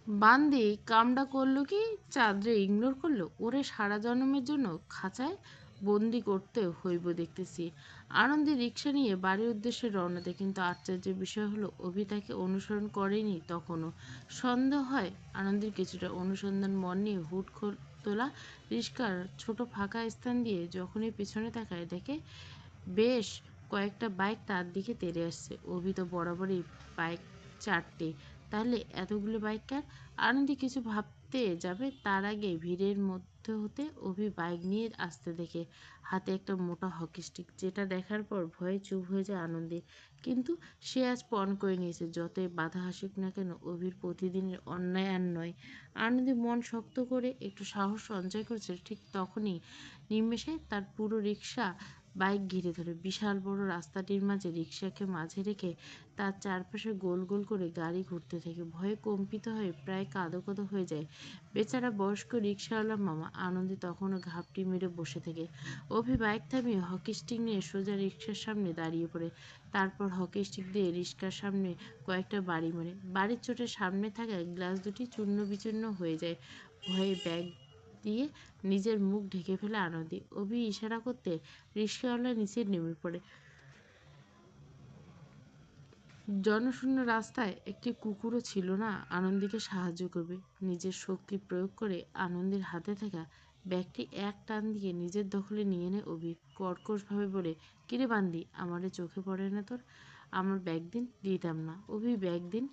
বান্দি কামডা করলো কি, চাঁদরে ইগনোর করলো, ওরে সারা জন্মের জন্য খাঁচায় বন্দি করতে হইব দেখতেছি। আনন্দী রিক্সা নিয়ে বাড়ির উদ্দেশ্যে রওনা দেয়, কিন্তু আশ্চর্যের বিষয় হলো অভি তাকে অনুসরণ করেনি তখনও। সন্দেহ হয় আনন্দীর কিছুটা, অনুসন্ধান মন নিয়ে হুট তোলা রিক্সার ছোট ফাঁকা স্থান দিয়ে যখনই পিছনে তাকায় দেখে বেশ কয়েকটা বাইক তার দিকে তেড়ে আসছে। অভি তো বরাবরই বাইক চারটে, তাহলে এতগুলো বাইক কার? আনন্দি কিছু ভাবতে যাবে তার আগে ভিড়ের মধ্যে হতে অভি বাইক নিয়ে আসতে দেখে হাতে একটা মোটা হকি স্টিক, যেটা দেখার পর ভয়ে চুপ হয়ে যায় আনন্দী। কিন্তু সে আজ পণ করে নিয়েছে, যতই বাধা আসুক না কেন অভির প্রতিদিনের অন্যায় আর নয়। আনন্দী মন শক্ত করে একটু সাহস সঞ্চয় করছে, ঠিক তখনই নিমেষে তার পুরো রিক্সা বাইক ঘিরে ধরে। বিশাল বড় রাস্তাটির মাঝে রিক্সাকে মাঝে রেখে তার চারপাশে গোল গোল করে গাড়ি ঘুরতে থাকে। ভয়ে কম্পিত হয়ে প্রায় কাঁদো কাঁদো হয়ে যায় বেচারা বয়স্ক রিক্সাওয়ালা মামা। আনন্দে তখনও ঘাপটি মেরে বসে থাকে। অভি বাইক থামিয়ে হকি স্টিক নিয়ে সোজা রিক্সার সামনে দাঁড়িয়ে পড়ে। তারপর হকি স্টিক দিয়ে রিক্সার সামনে কয়েকটা বাড়ি মারে। বাড়ির চোটের সামনে থাকা গ্লাস দুটি চূর্ণ বিচূর্ণ হয়ে যায়। ভয়ে ব্যাগ দিয়ে নিজের মুখ ঢেকে ফেলে আনন্দী। অভি ইশারা করতে রিক্সাওয়ালা নিচে নেমে পড়ে। জনশূন্য রাস্তায় একটি কুকুরও ছিল না আনন্দীকে সাহায্য করবে। নিজের শক্তি প্রয়োগ করে আনন্দীর হাতে থাকা ব্যাগটি এক টান দিয়ে নিজের দখলে নিয়ে নেয় অভি। কর্কশভাবে বলে, কিরে বান্দি, আমারে চোখে পড়ে না তোর? আমার ব্যাগ দিন। দিতাম না। অভি, ব্যাগ দিন।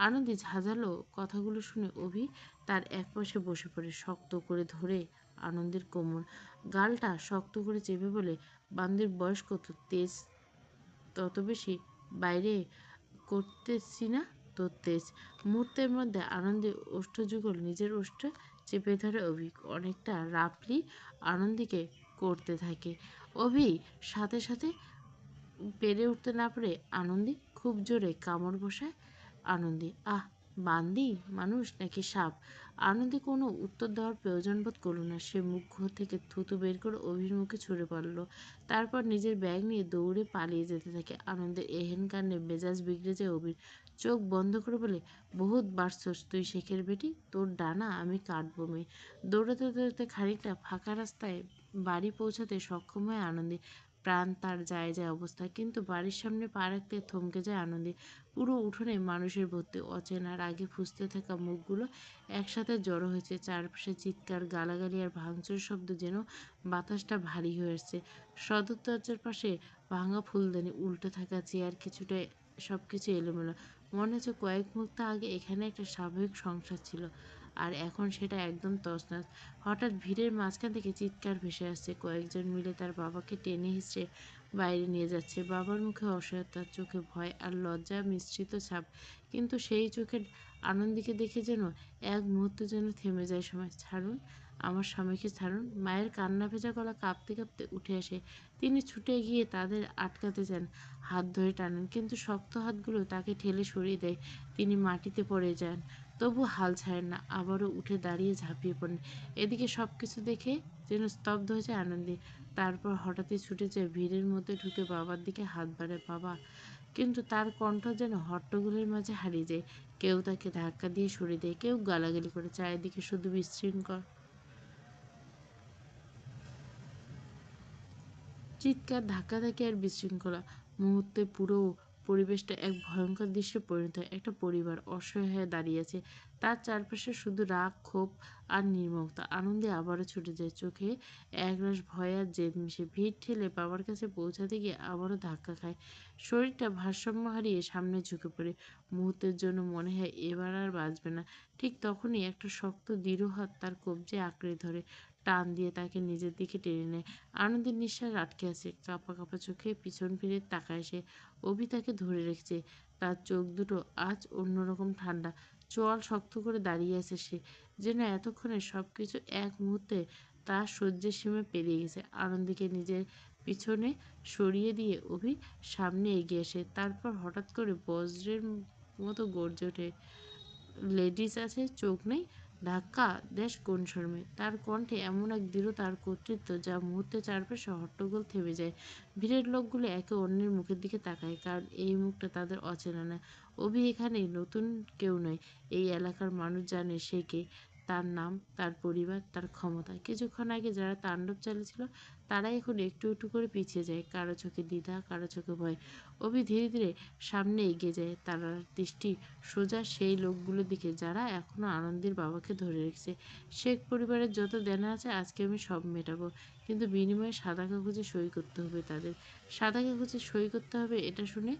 আনন্দী ঝাঁঝালো কথাগুলো শুনে অভি তার একপাশে বসে পড়ে, শক্ত করে ধরে আনন্দীর কোমর, গালটা শক্ত করে চেপে বলে, বান্দির বয়স কত? তেজ তত বেশি বাইরে করতেছি না তোর তেজ। মুহূর্তের মধ্যে আনন্দে ওষ্ঠযুগল নিজের ওষ্ঠে চেপে ধরে অভি, অনেকটা রাফলি আনন্দীকে করতে থাকে। অভি সাথে সাথে পেরে উঠতে না পারে আনন্দী খুব জোরে কামড় বসায়। আনন্দী, আহ, বান্দি মানুষ নাকি সাপ? আনন্দী কোনো উত্তর দেওয়ার প্রয়োজন বোধ করল না। সে মুখ থেকে থুতু বের করে অভির মুখে ছুঁড়ে পড়ল। তারপর নিজের ব্যাগ নিয়ে দৌড়ে পালিয়ে যেতে থাকে। আনন্দের এহেন কাণ্ডে মেজাজ বিগড়ে যায় অভির। চোখ বন্ধ করে বলে, বহুত বাড়ছস তুই শেখের বেটি, তোর ডানা আমি কাটবো মেয়ে। দৌড়াতে দৌড়াতে খানিকটা ফাঁকা রাস্তায় বাড়ি পৌঁছাতে সক্ষম হয় আনন্দী। প্রাণ তার যায় যায় অবস্থা, কিন্তু বাড়ির সামনে পা রাখতে থমকে যায় আনন্দী। পুরো উঠোনে মানুষের ভর্তি। অচেনার আগে ফুঁসতে থাকা মুখগুলো একসাথে জড়ো হয়েছে। চারপাশে চিৎকার, গালাগালি আর ভাঙচুর শব্দ, যেন বাতাসটা ভারী হয়ে আসছে। সদর দরজার পাশে ভাঙা ফুলদানি, উল্টে থাকা চেয়ার, কিছুটা সবকিছু এলোমেলো। মনে হচ্ছে কয়েক মুহূর্ত আগে এখানে একটা স্বাভাবিক সংসার ছিল, আর এখন সেটা একদম তছনছ। হঠাৎ ভিড়ের মাঝখান থেকে চিৎকার ভেসে আসছে। কয়েকজন মিলে তার বাবাকে টেনে হিঁচড়ে বাইরে নিয়ে যাচ্ছে। বাবার মুখে অসহায়তা, চোখে ভয় আর লজ্জা মিশ্রিত ছাপ। কিন্তু সেই চোখের আনন্দীকে দেখে যেন এক মুহূর্ত যেন থেমে যায় সময়। ছাড়ুন, আমার স্বামীকে ছাড়ুন। মায়ের কান্না ভেজা গলা কাঁপতে কাঁপতে উঠে আসে। তিনি ছুটে গিয়ে তাদের আটকাতে চান, হাত ধরে টানেন, কিন্তু শক্ত হাতগুলো তাকে ঠেলে সরিয়ে দেয়। তিনি মাটিতে পড়ে যান, তবু হাল ছাড়েন না। আবারও উঠে দাঁড়িয়ে ঝাঁপিয়ে পড়েন। এদিকে সব কিছু দেখে যেন স্তব্ধ হয়ে যায় আনন্দী। তারপর হঠাৎই ছুটে যায় ভিড়ের মধ্যে ঢুকে বাবার দিকে হাত বাড়ায়, বাবা। কিন্তু তার কণ্ঠ যেন হট্টগোলের মাঝে হারিয়ে যায়। কেউ তাকে ধাক্কা দিয়ে সরিয়ে দেয়, কেউ গালাগালি করে। চারিদিকে শুধু বিশৃঙ্খল চিৎকার, ধাক্কাধাক্কি আর বিশৃঙ্খলা। মুহূর্তে পুরো পরিবেশটা এক ভয়ঙ্কর দৃশ্যে পরিণত হয়। একটা পরিবার অসহায় হয়ে দাঁড়িয়ে আছে, তার চারপাশে শুধু রাগ, ক্ষোভ আর নির্মমতা। আনন্দে আবারও ছুটে যায়, চোখে একরাশ ভয় আর জেদ মিশে। ভিড় ঠেলে বাবার কাছে পৌঁছাতে গিয়ে আবারও ধাক্কা খায়। শরীরটা ভারসাম্য হারিয়ে সামনে ঝুঁকে পড়ে। মুহূর্তের জন্য মনে হয় এবার আর বাঁচবে না। ঠিক তখনই একটা শক্ত দৃঢ় হাত তার কবজে আঁকড়ে ধরে, টান দিয়ে তাকে নিজের দিকে টেনে নেয়। আনন্দের নিঃশ্বাস আটকে আছে। কাঁপা কাঁপা চোখে পিছন ফিরে তাকায় সে। অভি তাকে ধরে রেখেছে। তার চোখ দুটো আজ অন্যরকম ঠান্ডা। চোয়াল শক্ত করে দাঁড়িয়ে আছে সে, যেন এতক্ষণে সবকিছু এক মুহূর্তে তার সহ্যের সীমা পেরিয়ে গেছে। আনন্দীকে নিজের পিছনে সরিয়ে দিয়ে অভি সামনে এগিয়ে আসে। তারপর হঠাৎ করে বজ্রের মতো গর্জে ওঠে, লেডিস আছে, চোখ নেই? ধাক্কা দেশ কোন শর্মে। তার কণ্ঠে এমন এক দৃঢ়তা আর কর্তৃত্ব যা মুহূর্তে চারপাশে হট্টগোল থেমে যায়। ভিড়ের লোকগুলো একে অন্যের মুখের দিকে তাকায়, কারণ এই মুখটা তাদের অচেনা না। অভি এখানে নতুন কেউ নয়। এই এলাকার মানুষ জানে সে কে, তার নাম, তার পরিবার, তার ক্ষমতা। কিছুক্ষণ আগে যারা তাণ্ডব চালিয়েছিল তারা এখন একটু একটু করে পিছিয়ে যায়, কারো চোখে দ্বিধা, কারো চোখে ভয়। অভি ধীরে ধীরে সামনে এগিয়ে যায়, তার দৃষ্টি সোজা সেই লোকগুলোর দিকে যারা এখনো আনন্দের বাবাকে ধরে রেখেছে। শেখ পরিবারের যত দেনা আছে আজকে আমি সব মেটাবো, কিন্তু বিনিময়ে সাদা কাগজে সই করতে হবে তাদের। সাদা কাগজে সই করতে হবে, এটা শুনে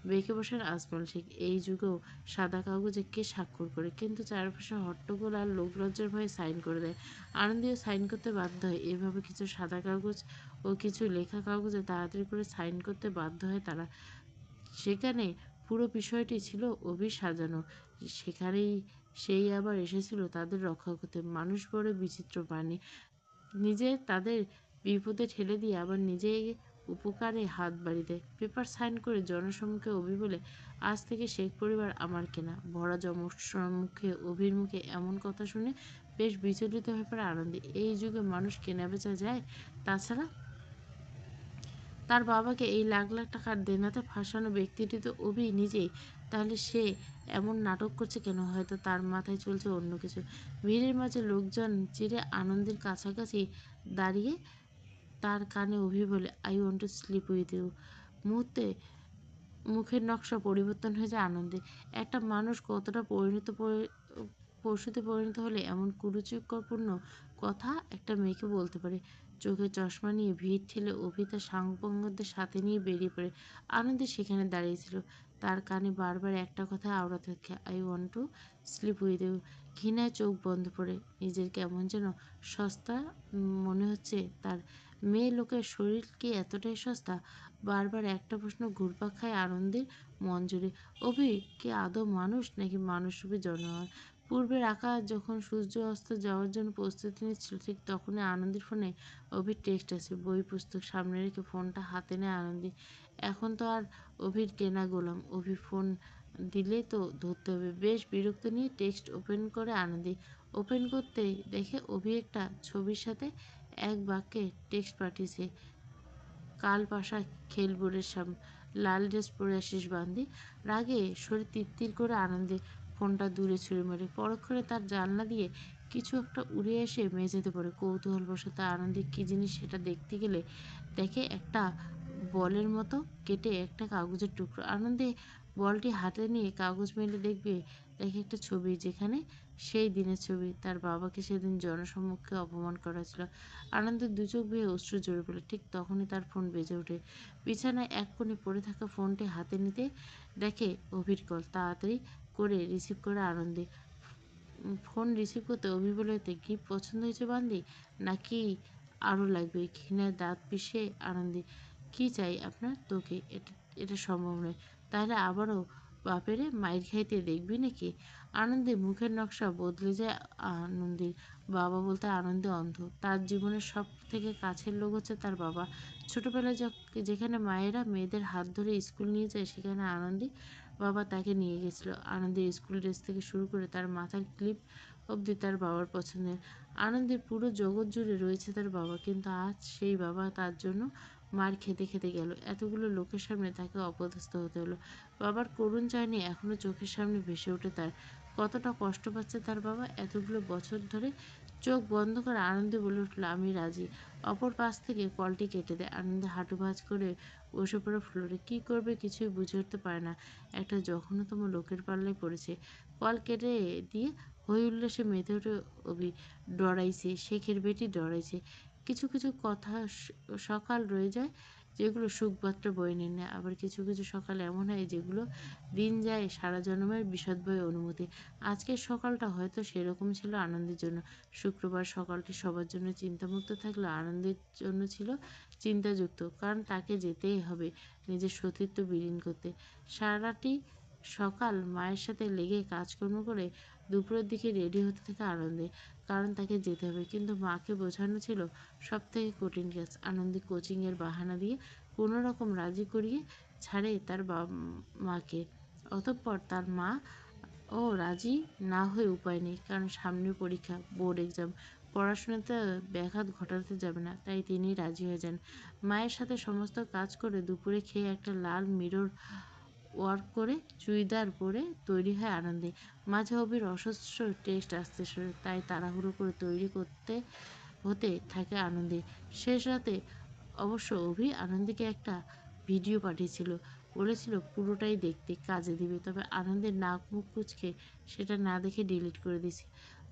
বেঁকে বসেন আজমল শেখ। এই যুগেও সাদা কাগজে কে স্বাক্ষর করে? কিন্তু চারপাশে হট্টগোল আর লোকলজ্জার ভয়ে সাইন করে দেয়। আনন্দীয় সাইন করতে বাধ্য হয়। এভাবে কিছু সাদা কাগজ ও কিছু লেখা কাগজে তাড়াতাড়ি করে সাইন করতে বাধ্য হয় তারা। সেখানে পুরো বিষয়টি ছিল অভি সাজানো। সেখানেই সেই আবার এসেছিল তাদের রক্ষা করতে। মানুষ বড় বিচিত্র প্রাণী। নিজে তাদের বিপদে ঠেলে দিয়ে আবার নিজে উপকারে হাত বাড়িয়ে দেয়। পেপার সাইন করে জনসম্মুখে অভি বলে, আজ থেকে শেখ পরিবার আমার কেনা। ভরা জনসম্মুখে অভির মুখে এমন কথা শুনে বেশ বিচলিত হয়ে পড়ে আনন্দী। এই যুগে মানুষ কেনা বেচা যায়? তাছাড়া তার বাবাকে এই লাখ লাখ টাকার দেনাতে ফাঁসানো ব্যক্তিটি তো অভি নিজেই। তাহলে সে এমন নাটক করছে কেন? হয়তো তার মাথায় চলছে অন্য কিছু। ভিড়ের মাঝে লোকজন চিরে আনন্দের কাছাকাছি দাঁড়িয়ে তার কানে অভি বলে, I want to sleep with you. মুহূর্তে মুখের নকশা পরিবর্তন হয়ে যায় আনন্দে। একটা মানুষ কতটা পশুতে পরিণত হলে এমন কুরুচিকরপূর্ণ কথা একটা মেয়েকে বলতে পারে। চোখে চশমা নিয়ে ভিড় ঠেলে অভি তার সাংবাদিকদের সাথে নিয়ে বেরিয়ে পড়ে। আনন্দে সেখানে দাঁড়িয়েছিল, তার কানে বারবার একটা কথা আওড়াতে থাকে, I want to sleep with you. ঘৃণায় চোখ বন্ধ করে নিজের কেমন যেন সস্তা মনে হচ্ছে তার। মেয়ে লোকের শরীর কি এতটাই সস্তা? বারবার একটা প্রশ্ন ঘুরপাক খায় আনন্দের মন জুড়ে। অভি কি আদৌ মানুষ, নাকি মানুষরূপী জানোয়ার? পূর্বের আকাশ যখন সূর্য অস্ত যাওয়ার জন্য প্রস্তুতি নিচ্ছিল, ঠিক তখনই আনন্দের ফোনে অভির টেক্সট আসে। বই পুস্তক সামনে রেখে ফোনটা হাতে নেয় আনন্দী। এখন তো আর অভির কেনা গোলাম, অভি ফোন দিলেই তো ধরতে হবে। বেশ বিরক্ত নিয়ে টেক্সট ওপেন করে আনন্দী। ওপেন করতেই দেখে অভি একটা ছবির সাথে এক বাক্যে টেক্সট পাঠিয়েছে, কাল পাশা খেলবোর্ডের সামনে লাল ড্রেস পরে আসিস বান্দি। রাগে শরীর তিরতির করে আনন্দে ফোনটা দূরে ছুঁড়ে মারে। পরক্ষণে তার জানলা দিয়ে কিছু একটা উড়ে এসে মেঝেতে পড়ে। কৌতূহলবশত আনন্দে কী জিনিস সেটা দেখতে গেলে দেখে একটা বলের মতো কেটে একটা কাগজের টুকরো। আনন্দে বলটি হাতে নিয়ে কাগজ মেলে দেখে একটা ছবি, যেখানে সেই দিনের ছবি তার বাবাকে সেদিন জনসম্মুখে অপমান করা ছিল। আনন্দের দু চোখ বেয়ে অশ্রু ঝরে পড়ে। ঠিক তখনই তার ফোন বেজে ওঠে। বিছানায় এক কোণে পড়ে থাকা ফোনটি হাতে নিতে দেখে অভির কল। তাড়াতাড়ি করে রিসিভ করে আনন্দে। ফোন রিসিভ করতে অভি বলে, গিফট পছন্দ হয়েছে বান্দি, নাকি আরও লাগবে? ঘৃণায় দাঁত পিষে আনন্দে, কি চাই আপনার? তোকে? এটা এটা সম্ভব নয়। তাহলে আবারও বাপেরে মাইর খাইতে দেখবি নাকি? আনন্দে মুখের নকশা বদলে যায়। আনন্দীর বাবা বলতে আনন্দে অন্ধ। তার জীবনের সব থেকে কাছের লোক হচ্ছে তার বাবা। ছোটবেলায় যেখানে মায়েরা মেয়েদের হাত ধরে স্কুল নিয়ে যায়, সেখানে আনন্দী বাবা তাকে নিয়ে গেছিল। আনন্দের স্কুল ড্রেস থেকে শুরু করে তার মাথার ক্লিপ অবধি তার বাবার পছন্দের। আনন্দের পুরো জগৎ জুড়ে রয়েছে তার বাবা, কিন্তু আজ সেই বাবা তার জন্য মার খেতে খেতে গেল। এতগুলো লোকের সামনে তাকে অপদস্থ হতে হলো। বাবার করুণ চাহনি এখনো চোখের সামনে ভেসে ওঠে তার। কতটা কষ্ট পাচ্ছে তার বাবা এতগুলো বছর ধরে। চোখ বন্ধ করে আনন্দে বলে উঠল, আমি রাজি। অপর পাশ থেকে কলটি কেটে দেয়। আনন্দে হাঁটু ভাঁজ করে বসে পড়ে ফ্লোরে। কী করবে কিছুই বুঝে উঠতে পারে না। একটা জঘন্যতম লোকের পাল্লায় পড়েছে। কল কেটে দিয়ে হই উল্লাসে মেতে ওঠে অভি। ডরাইছে, শেখের বেটি ডরাইছে। কিছু কিছু কথা সকাল রয়ে যায় যেগুলো সুখবার্তা বয়ে নিয়ে নেয়। আবার কিছু কিছু সকাল এমন হয় যেগুলো দিন যায় সারা জন্মের বিশদ বয়ে অনুমতি। আজকের সকালটা হয়তো সেরকম ছিল আনন্দের জন্য। শুক্রবার সকালটি সবার জন্য চিন্তামুক্ত থাকলেও আনন্দের জন্য ছিল চিন্তাযুক্ত, কারণ তাকে যেতেই হবে নিজের সতীত্ব বিলীন করতে। সারাটি সকাল মায়ের সাথে লেগে কাজকর্ম করে দুপুরের দিকে রেডি হতে থাকে আনন্দে, কারণ তাকে যেতে হবে। কিন্তু মাকে বোঝানো ছিল সব থেকে কঠিন কাজ। আনন্দী কোচিংয়ের বাহানা দিয়ে কোনো রকম রাজি করিয়ে ছাড়ে তার মাকে। অতঃপর তার মা ও রাজি না হয়ে উপায় নেই, কারণ সামনে পরীক্ষা, বোর্ড এক্সাম, পড়াশোনাতে ব্যাঘাত ঘটাতে যাবে না, তাই তিনি রাজি হয়ে যান। মায়ের সাথে সমস্ত কাজ করে দুপুরে খেয়ে একটা লাল মিরর ওয়ার্ক করে চুড়িদার পরে তৈরি হয় আনন্দে। মাঝে অবির অসহ্য টেস্ট আসতে শুরু, তাই তাড়াহুড়ো করে তৈরি করতে হতে থাকে আনন্দে। শেষ রাতে অবশ্য অভি আনন্দীকে একটা ভিডিও পাঠিয়েছিল, বলেছিল পুরোটাই দেখতে কাজে দিবে, তবে আনন্দের নাক মুখ কুচকে সেটা না দেখে ডিলিট করে দিয়েছে।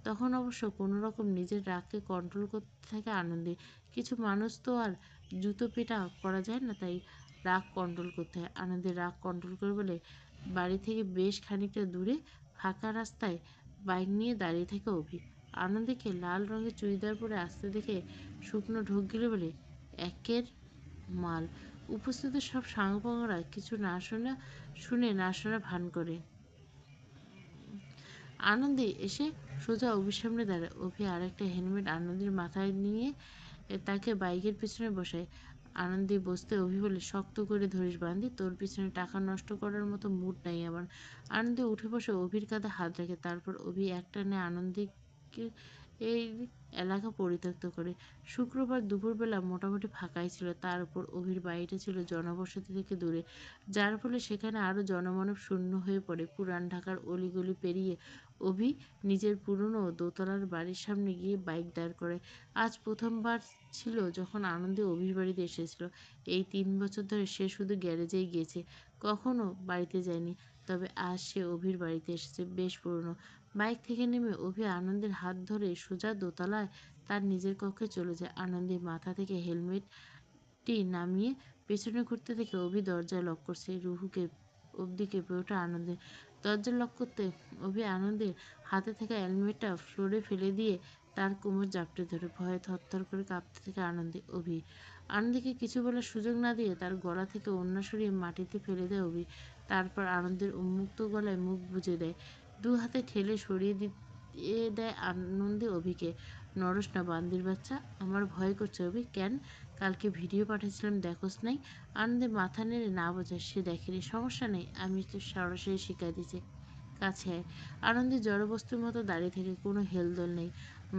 তখন অবশ্য কোনো রকম নিজের রাগকে কন্ট্রোল করতে থাকে আনন্দে। কিছু মানুষ তো আর জুতো পেটা করা যায় না, তাই রাগ কন্ট্রোল করতে হয়। আনন্দের রাগ কন্ট্রোল করে বলে বাড়ি থেকে বেশ খানিকটা দূরে ফাঁকা রাস্তায় বাইক নিয়ে দাঁড়িয়ে থাকে অভি। আনন্দকে লাল রঙের চুড়িদার পরে আসতে দেখে শুকনো ঢোক গিলে বলে, একের মাল। উপস্থিত সব সাঙ্গপাঙ্গরা কিছু না শুনে না শোনা ভান করে। আনন্দে এসে সোজা অভির সামনে দাঁড়ায়। অভি আর একটা হেলমেট আনন্দের মাথায় নিয়ে তাকে বাইকের পিছনে বসায়। আনন্দে বসতে অভি বলে, শক্ত করে ধরিস বান্দি, তোর পিছনে টাকা নষ্ট করার মতো মুড নাই আমার। আনন্দে উঠে বসে অভির কাঁধে হাত রাখে, তারপর অভি একটানে আনন্দকে এই এলাকা পরিত্যক্ত করে। শুক্রবার দুপুরবেলা মোটামুটি ফাঁকাই ছিল, তার উপর অভির বাড়িটা ছিল জনবসতি থেকে দূরে, যার ফলে সেখানে আরও জনমানব শূন্য হয়ে পড়ে। পুরান ঢাকার অলিগলি পেরিয়ে অভি নিজের পুরনো দোতলার বাড়ির সামনে গিয়ে বাইক দাঁড় করে। আজ প্রথমবার ছিল যখন আনন্দে অভির বাড়িতে এসেছিল। এই 3 বছর ধরে সে শুধু গ্যারেজেই গিয়েছে, কখনো বাড়িতে যায়নি। তবে আজ সে অভির বাড়িতে এসেছে, বেশ পুরনো। বাইক থেকে নেমে অভি আনন্দের হাত ধরে সোজা দোতলায় তার নিজের কক্ষে চলে যায়। আনন্দের মাথা থেকে হেলমেটটি নামিয়ে পেছনে ঘুরতে দেখে অভি দরজায় লক করছে। রুহুকে অবধি কেঁপে ওঠা আনন্দে। দরজা লক করতে অভি আনন্দের হাতে থাকা হেলমেটটা ফ্লোরে ফেলে দিয়ে তার কোমর জাপটে ধরে। ভয়ে থরথর করে কাঁপতে থাকে আনন্দে। আনন্দকে কিছু বলার সুযোগ না দিয়ে তার গলা থেকে ওড়না সরিয়ে মাটিতে ফেলে দেয় অভি। তারপর আনন্দের উন্মুক্ত গলায় মুখ বুজে দেয়, দু হাতে ঠেলে সরিয়ে দিয়ে দেয় আনন্দে অভিকে। নরস না বান্দির বাচ্চা, আমার ভয় করছে অভি। কেন? কালকে ভিডিও পাঠিয়েছিলাম দেখোস নাই? আনন্দে মাথা নেড়ে না বোঝায় সে দেখেনি। সমস্যা নেই, আমি তো সরাসরি শিখাই দিচ্ছি, কাছে আয়। আনন্দী জড়বস্তুর মতো দাঁড়িয়ে থেকে, কোনো হেলদোল নেই।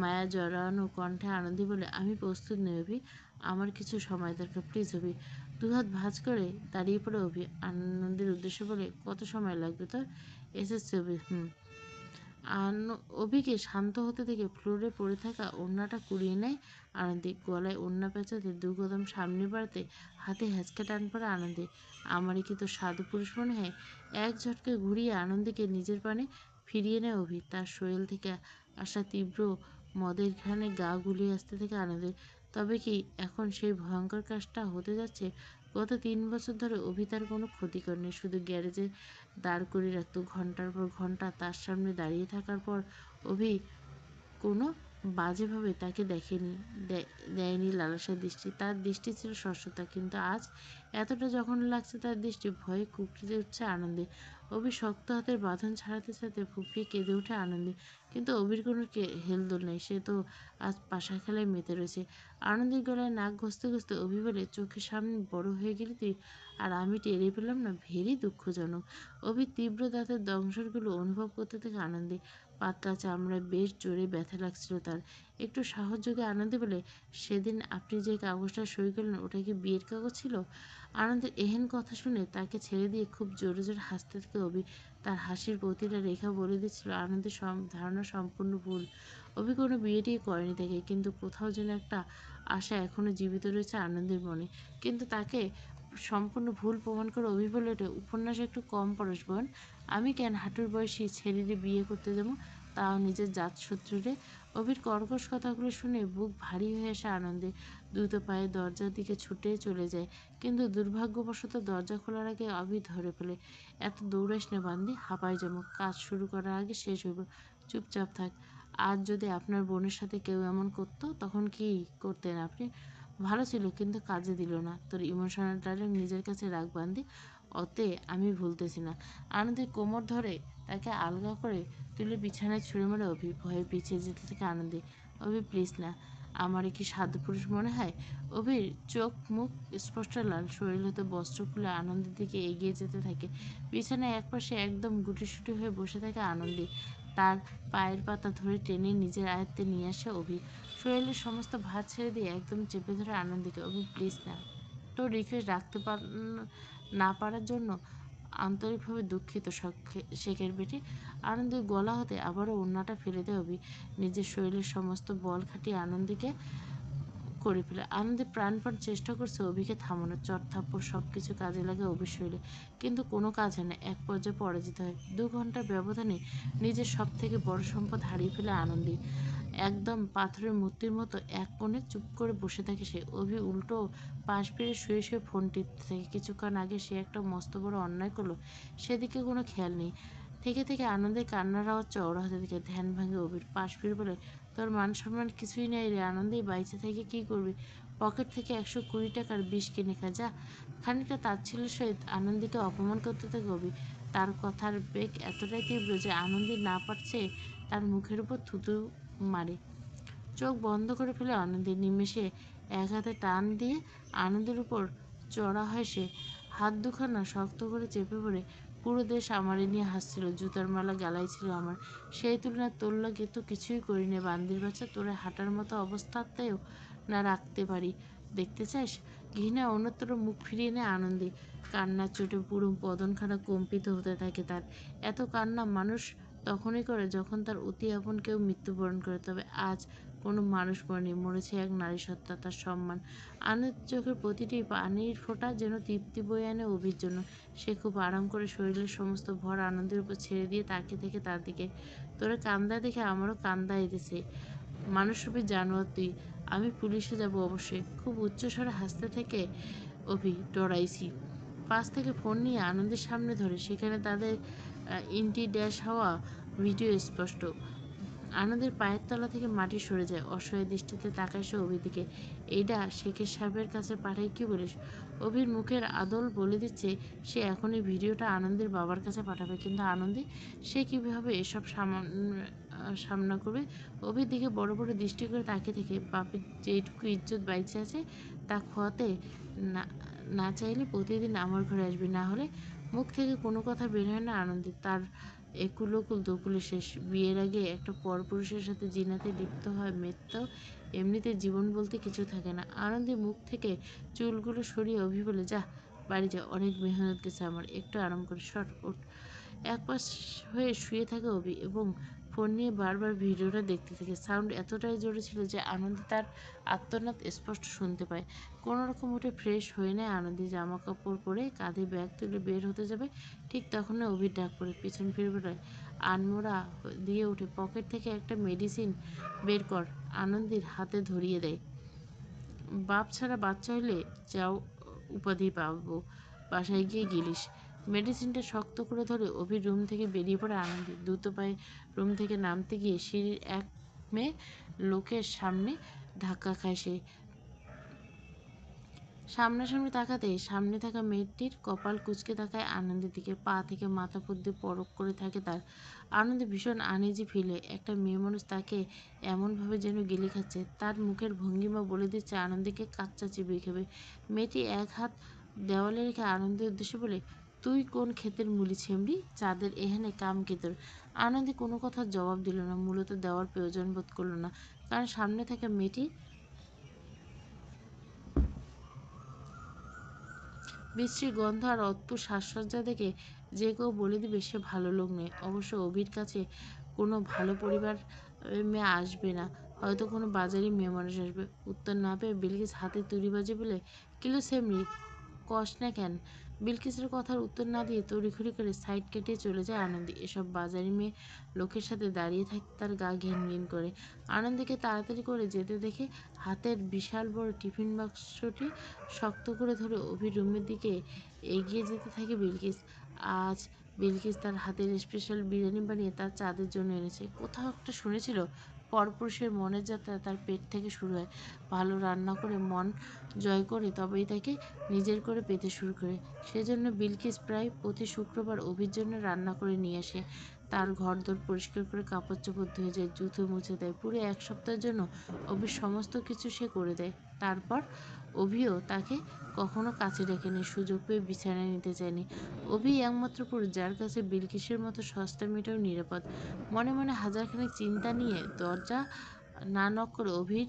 মায়া জড়ানো কণ্ঠে আনন্দী বলে, আমি প্রস্তুত নই অভি, আমার কিছু সময় দরকার, প্লিজ অভি। দুহাত ভাঁজ করে দাঁড়িয়ে পড়ে অভি। আনন্দের উদ্দেশ্যে বলে, কত সময় লাগবে তোর? এসেছে অভি। অভিকে শান্ত হতে দেখে ফ্লোরে পড়ে থাকা ওড়নাটা কুড়িয়ে নেয় আনন্দী। গলায় ওড়না পেঁচাতে দু কদম সামনে বাড়তে হাতে হ্যাঁচকা টান পড়ে আনন্দে। আমারই কি তো সাধু পুরুষ মনে হয়? এক ঝটকে ঘুরিয়ে আনন্দীকে নিজের পানে ফিরিয়ে নেয় অভি। তার শরীর থেকে আসা তীব্র মদের ঘ্রাণে গা গুলিয়ে আসতে থেকে আনন্দের। তবে কি এখন সেই ভয়ঙ্কর কাজটা হতে যাচ্ছে? গত 3 বছর ধরে অভি তার কোনো ক্ষতি করেনি, শুধু গ্যারেজে দাঁড় করিয়ে রাখত ঘন্টার পর ঘন্টা। তার সামনে দাঁড়িয়ে থাকার পর অভি কোনো বাজেভাবে তাকে দেখেনি, দেয়নি লালসার দৃষ্টি। তার দৃষ্টি ছিল স্বচ্ছতা, কিন্তু আজ এতটা যখন লাগছে তার দৃষ্টি, ভয়ে কুকড়ে উঠছে আনন্দে। অভি শক্ত হাতের বাঁধন ছাড়াতে ছাড়াতে ফুঁপিয়ে কেঁদে ওঠে আনন্দে। কিন্তু অভির কোনো হেলদোল নেই, সে তো আজ পাশা খেলায় মেতে রয়েছে। আনন্দের গলায় নাক ঘষতে ঘষতে অভি বলে, চোখের সামনে বড় হয়ে গেলি তুই, আর আমি টেরই পেলাম না, ভেরি দুঃখজনক। অভির তীব্র দাঁতের দংশনগুলো অনুভব করতে থেকে আনন্দে। পাতলা চামড়ায় বেশ জোরে ব্যথা লাগছিল তার। একটু সাহস যোগে আনন্দে বলে, সেদিন আপনি যে কাগজটা সই করলেন ওটা কি বিয়ের কাগজ ছিল? আনন্দের এহেন কথা শুনে তাকে ছেড়ে দিয়ে খুব জোরে জোরে হাসতে থাকে অভি। তার হাসির প্রতিটা রেখা বলে দিচ্ছিল আনন্দের ধারণা সম্পূর্ণ ভুল। অভি কোনো বিয়েটিই করেনি তাকে, কিন্তু কোথাও যেন একটা আশা এখনো জীবিত রয়েছে আনন্দের মনে। কিন্তু তাকে সম্পূর্ণ ভুল প্রমাণ করে অভি বলে ওঠে, উপন্যাস একটু কম পড়স বোন, আমি কেন হাঁটুর বয়সী ছেলেরে বিয়ে করতে দেবো, তাও নিজের জাত শত্রুরে? অভির কর্কশ কথাগুলো শুনে বুক ভারী হয়ে আসে আনন্দে। দ্রুত পায়ে দরজার দিকে ছুটে চলে যায়, কিন্তু দুর্ভাগ্যবশত দরজা খোলার আগে অভি ধরে ফেলে। এত দৌড়াস না বান্দি, হাঁপায় যেমন, কাজ শুরু করার আগে শেষ হইব, চুপচাপ থাক। আজ যদি আপনার বোনের সাথে কেউ এমন করতো তখন কি করতেন আপনি? ভালো ছিল, কিন্তু কাজে দিল না। তোর ইমোশনাল ডায়লগ নিজের কাছে রাখ বান্দি, অতে আমি ভুলতেছি না। আনন্দের কোমর ধরে তাকে আলগা করে তুলে বিছানায় ছুঁড়ে মারে অভি। ভয়ে পিছিয়ে যেতে থেকে আনন্দে। অভি প্লিজ না। আমারে কি সাধুপুরুষ মনে হয়? অভির চোখ মুখ স্পষ্ট লাল, শরীর হতে বস্ত্র খুলে আনন্দের দিকে এগিয়ে যেতে থাকে। বিছানায় একপাশে একদম গুটিসুটি হয়ে বসে থাকে আনন্দী। তার পায়ের পাতা ধরে টেনে নিজের আয়ত্তে নিয়ে আসে অভি। শরীরের সমস্ত ভার ছেড়ে দিয়ে একদম চেপে ধরে আনন্দীকে। অভি প্লিজ না। তোর রিকোয়েস্ট রাখতে না পারার জন্য আন্তরিকভাবে দুঃখিত শেখের বেটি। আনন্দের গলা হতে আবারও ওড়নাটা ফেলে দেয় অভি। নিজের শরীরের সমস্ত বল খাটিয়ে আনন্দীকে করে ফেলে। আনন্দে প্রাণপণ চেষ্টা করছে অভিকে থামানোর, চট থাপ্পড় সবকিছু কাজে লাগে অভির শরীরে, কিন্তু কোনো কাজ হয় না। এক পর্যায়ে পরাজিত হয়। 2 ঘন্টার ব্যবধানে নিজের সব থেকে বড় সম্পদ হারিয়ে ফেলে আনন্দী। একদম পাথরের মূর্তির মতো এক কোণে চুপ করে বসে থাকে সে। অভি উল্টো পাশ ফিরে শুয়ে শুয়ে ফোন টিপতে থাকে। কিছুক্ষণ আগে সে একটা মস্ত বড় অন্যায় করলো, সেদিকে কোনো খেয়াল নেই। থেকে থেকে আনন্দের কান্নার আওয়াজ চওড়া হতে থাকে। ধ্যান ভাঙে অভির। পাশ ফিরে বলে, তোর মান সম্মান কিছুই নেই রে আনন্দেই, বাইচে থেকে কি করবি? পকেট থেকে 120 টাকার বিষ কিনে খা যা। খানিকটা তাচ্ছিল্যের সহিত আনন্দীকে অপমান করতে থাকে অভি। তার কথার বেগ এতটাই তীব্র যে আনন্দী না পারছে তার মুখের উপর থুতু মারে। চোখ বন্ধ করে ফেলে আনন্দী। নিমেষে এক হাতে টান দিয়ে আনন্দের উপর চড়া হয় সে। হাত দুখানা শক্ত করে চেপে পড়ে। পুরো দেশ আমারে নিয়ে হাসছিল, জুতার মালা গালাই ছিল আমার, সেই তুলনায় তোর লাগে তো কিছুই করিনি বান্দির বাচ্চা। তোরে হাঁটার মতো অবস্থাতেও না রাখতে পারি, দেখতে চাস? ঘৃণা অন্যত্র মুখ ফিরিয়ে নেয় আনন্দী। কান্নার চোটে পুরো বদনখানা কম্পিত হতে থাকে তার। এত কান্না মানুষ তখনই করে যখন তার অতি আপন কেউ মৃত্যুবরণ করে। তবে আজ কোনো মানুষ মরেনি, মরেছে এক নারী সত্তা, তার সম্মান। আনন্দের চোখের প্রতিটি পানির ফোঁটা যেন তৃপ্তি বয়ে আনে অভির জন্য। সে খুব আরাম করে শরীরের সমস্ত ভর আনন্দের উপর ছেড়ে দিয়ে তাকিয়ে থেকে তার দিকে। তোরে কান্দা দেখে আমারও কান্দা এসেছে। মানুষরূপী জানোয়ার তুই। আমি পুলিশে যাব অবশ্যই। খুব উচ্চস্বরে হাসতে থেকে অভি। ডরাইছি। পাশ থেকে ফোন নিয়ে আনন্দের সামনে ধরে। সেখানে তাদের ইন্টি ড্যাশ হওয়া ভিডিও স্পষ্ট। আনন্দের পায়ের তলা থেকে মাটি সরে যায়। অসহায় দৃষ্টিতে তাকায় সে অভির দিকে। এইডা শেখের সাহেবের কাছে পাঠাই কি বলিস? অভির মুখের আদল বলে দিচ্ছে সে এখনই ভিডিওটা আনন্দের বাবার কাছে পাঠাবে, কিন্তু আনন্দী সে কীভাবে এসব সামনা করবে? অভির দিকে বড় বড় দৃষ্টি করে তাকিয়ে থেকে। বাপের যেটুকু ইজ্জত বাইচে আছে তা খোয়াতে না না চাইলে প্রতিদিন আমার ঘরে আসবি, না হলে। মুখ থেকে কোনো কথা বের হয় না আনন্দী। তার একুল ওকুল দোকুলে শেষ। বিয়ের আগে একটা পরপুরুষের সাথে জিনাতে লিপ্ত হয় মেয়ের এমনিতে জীবন বলতে কিছু থাকে না। আনন্দী মুখ থেকে চুলগুলো সরিয়ে অভি বলে, যা বাড়ি যা, অনেক মেহনত গেছে আমার, একটু আরাম করে শট ওঠ। একপাশ হয়ে শুয়ে থাকে অভি এবং ফোন নিয়ে বারবার ভিডিওটা দেখতে থাকে। সাউন্ড এতটাই জোরে ছিল যে আনন্দী তার আর্তনাদ স্পষ্ট শুনতে পায়। কোনোরকম উঠে ফ্রেশ হয়ে নেয় আনন্দী। জামা কাপড় পরে কাঁধে ব্যাগ তুলে বের হতে যাবে, ঠিক তখনই অভির ডাক পড়ে। পিছন ফিরে বেরোয়। আনমোড়া দিয়ে উঠে পকেট থেকে একটা মেডিসিন বের কর আনন্দীর হাতে ধরিয়ে দেয়। বাপ ছাড়া বাচ্চা হলে যাও উপাধি পাবো, বাসায় গিয়ে গিলিস। মেডিসিনটা শক্ত করে ধরে অভির রুম থেকে বেরিয়ে পড়ে আনন্দী। দ্রুত পায়ে রুম থেকে নামতে গিয়ে সিঁড়ির এক মেয়ে লোকের সামনে ধাক্কা খায় সে। সামনাসামনি তাকাতেই সামনে থাকা মেয়েটির কপাল কুঁচকে তাকায় আনন্দের দিকে। পা থেকে মাথা পর্যন্ত পরক করে থাকে তার। আনন্দে ভীষণ আনইজি ফিল হয়। একটা মেয়ে মানুষ তাকে এমনভাবে যেন গিলে খাচ্ছে। তার মুখের ভঙ্গিমা বলে দিচ্ছে আনন্দীকে কাচ্চা চিবিয়ে খাবে। মেয়েটি এক হাত দেওয়ালে রেখে আনন্দের উদ্দেশ্যে বলে, তুই কোন ক্ষেতের মুলি ছেমড়ি, চাঁদের এখানে কাম কি তোর? আনন্দী কোনো কথার জবাব দিল না, মূলত দেওয়ার প্রয়োজন বোধ করল না, কারণ সামনে থাকা মেয়েটি বিশ্রী গন্ধ আর অদ্ভুত সাজসজ্জা দেখে যে কেউ বলে দিবে সে ভালো লোক নয়। অবশ্য অভির কাছে কোনো ভালো পরিবার মেয়ে আসবে না, হয়তো কোনো বাজারি মেয়ে মানুষ আসবে। উত্তর না পেয়ে বিলকিস হাতে তুড়ি বাজে বলে, কিলো সেমরি, কস না কেন? বিলকিসের কথার উত্তর না দিয়ে তড়িঘড়ি করে সাইড কেটে চলে যায় আনন্দী। এসব বাজারি মেয়ে লোকের সাথে দাঁড়িয়ে থাকতে তার গা ঘিন ঘিন করে। আনন্দীকে তাড়াতাড়ি করে যেতে দেখে হাতের বিশাল বড় টিফিন বাক্সটি শক্ত করে ধরে অভির রুমের দিকে এগিয়ে যেতে থাকে বিলকিস। আজ বিলকিস তার হাতের স্পেশাল বিরিয়ানি বানিয়ে তার চাঁদের জন্য এনেছে। কোথাও একটা শুনেছিল পরপুরুষের মনের যাত্রা তার পেট থেকে শুরু হয়। ভালো রান্না করে মন জয় করে তবেই তাকে নিজের করে পেতে শুরু করে। সেজন্য বিলকিস প্রায় প্রতি শুক্রবার অভির জন্য রান্না করে নিয়ে আসে। তার ঘরদোর পরিষ্কার করে কাপড় চোপড় ধুয়ে যায়, জুতো মুছে দেয়। পুরো এক সপ্তাহের জন্য অভির সমস্ত কিছু সে করে দেয়। তারপর অভিও তাকে কখনো কাছে ডেকেনি, সুযোগ পেয়ে বিছানায় নিতে চায়নি। অভি একমাত্র পুরুষ যার কাছে বিলকিসের মতো সস্তা মেয়েটাও নিরাপদ। মনে মনে হাজারখানেক চিন্তা নিয়ে দরজা না নক করে অভির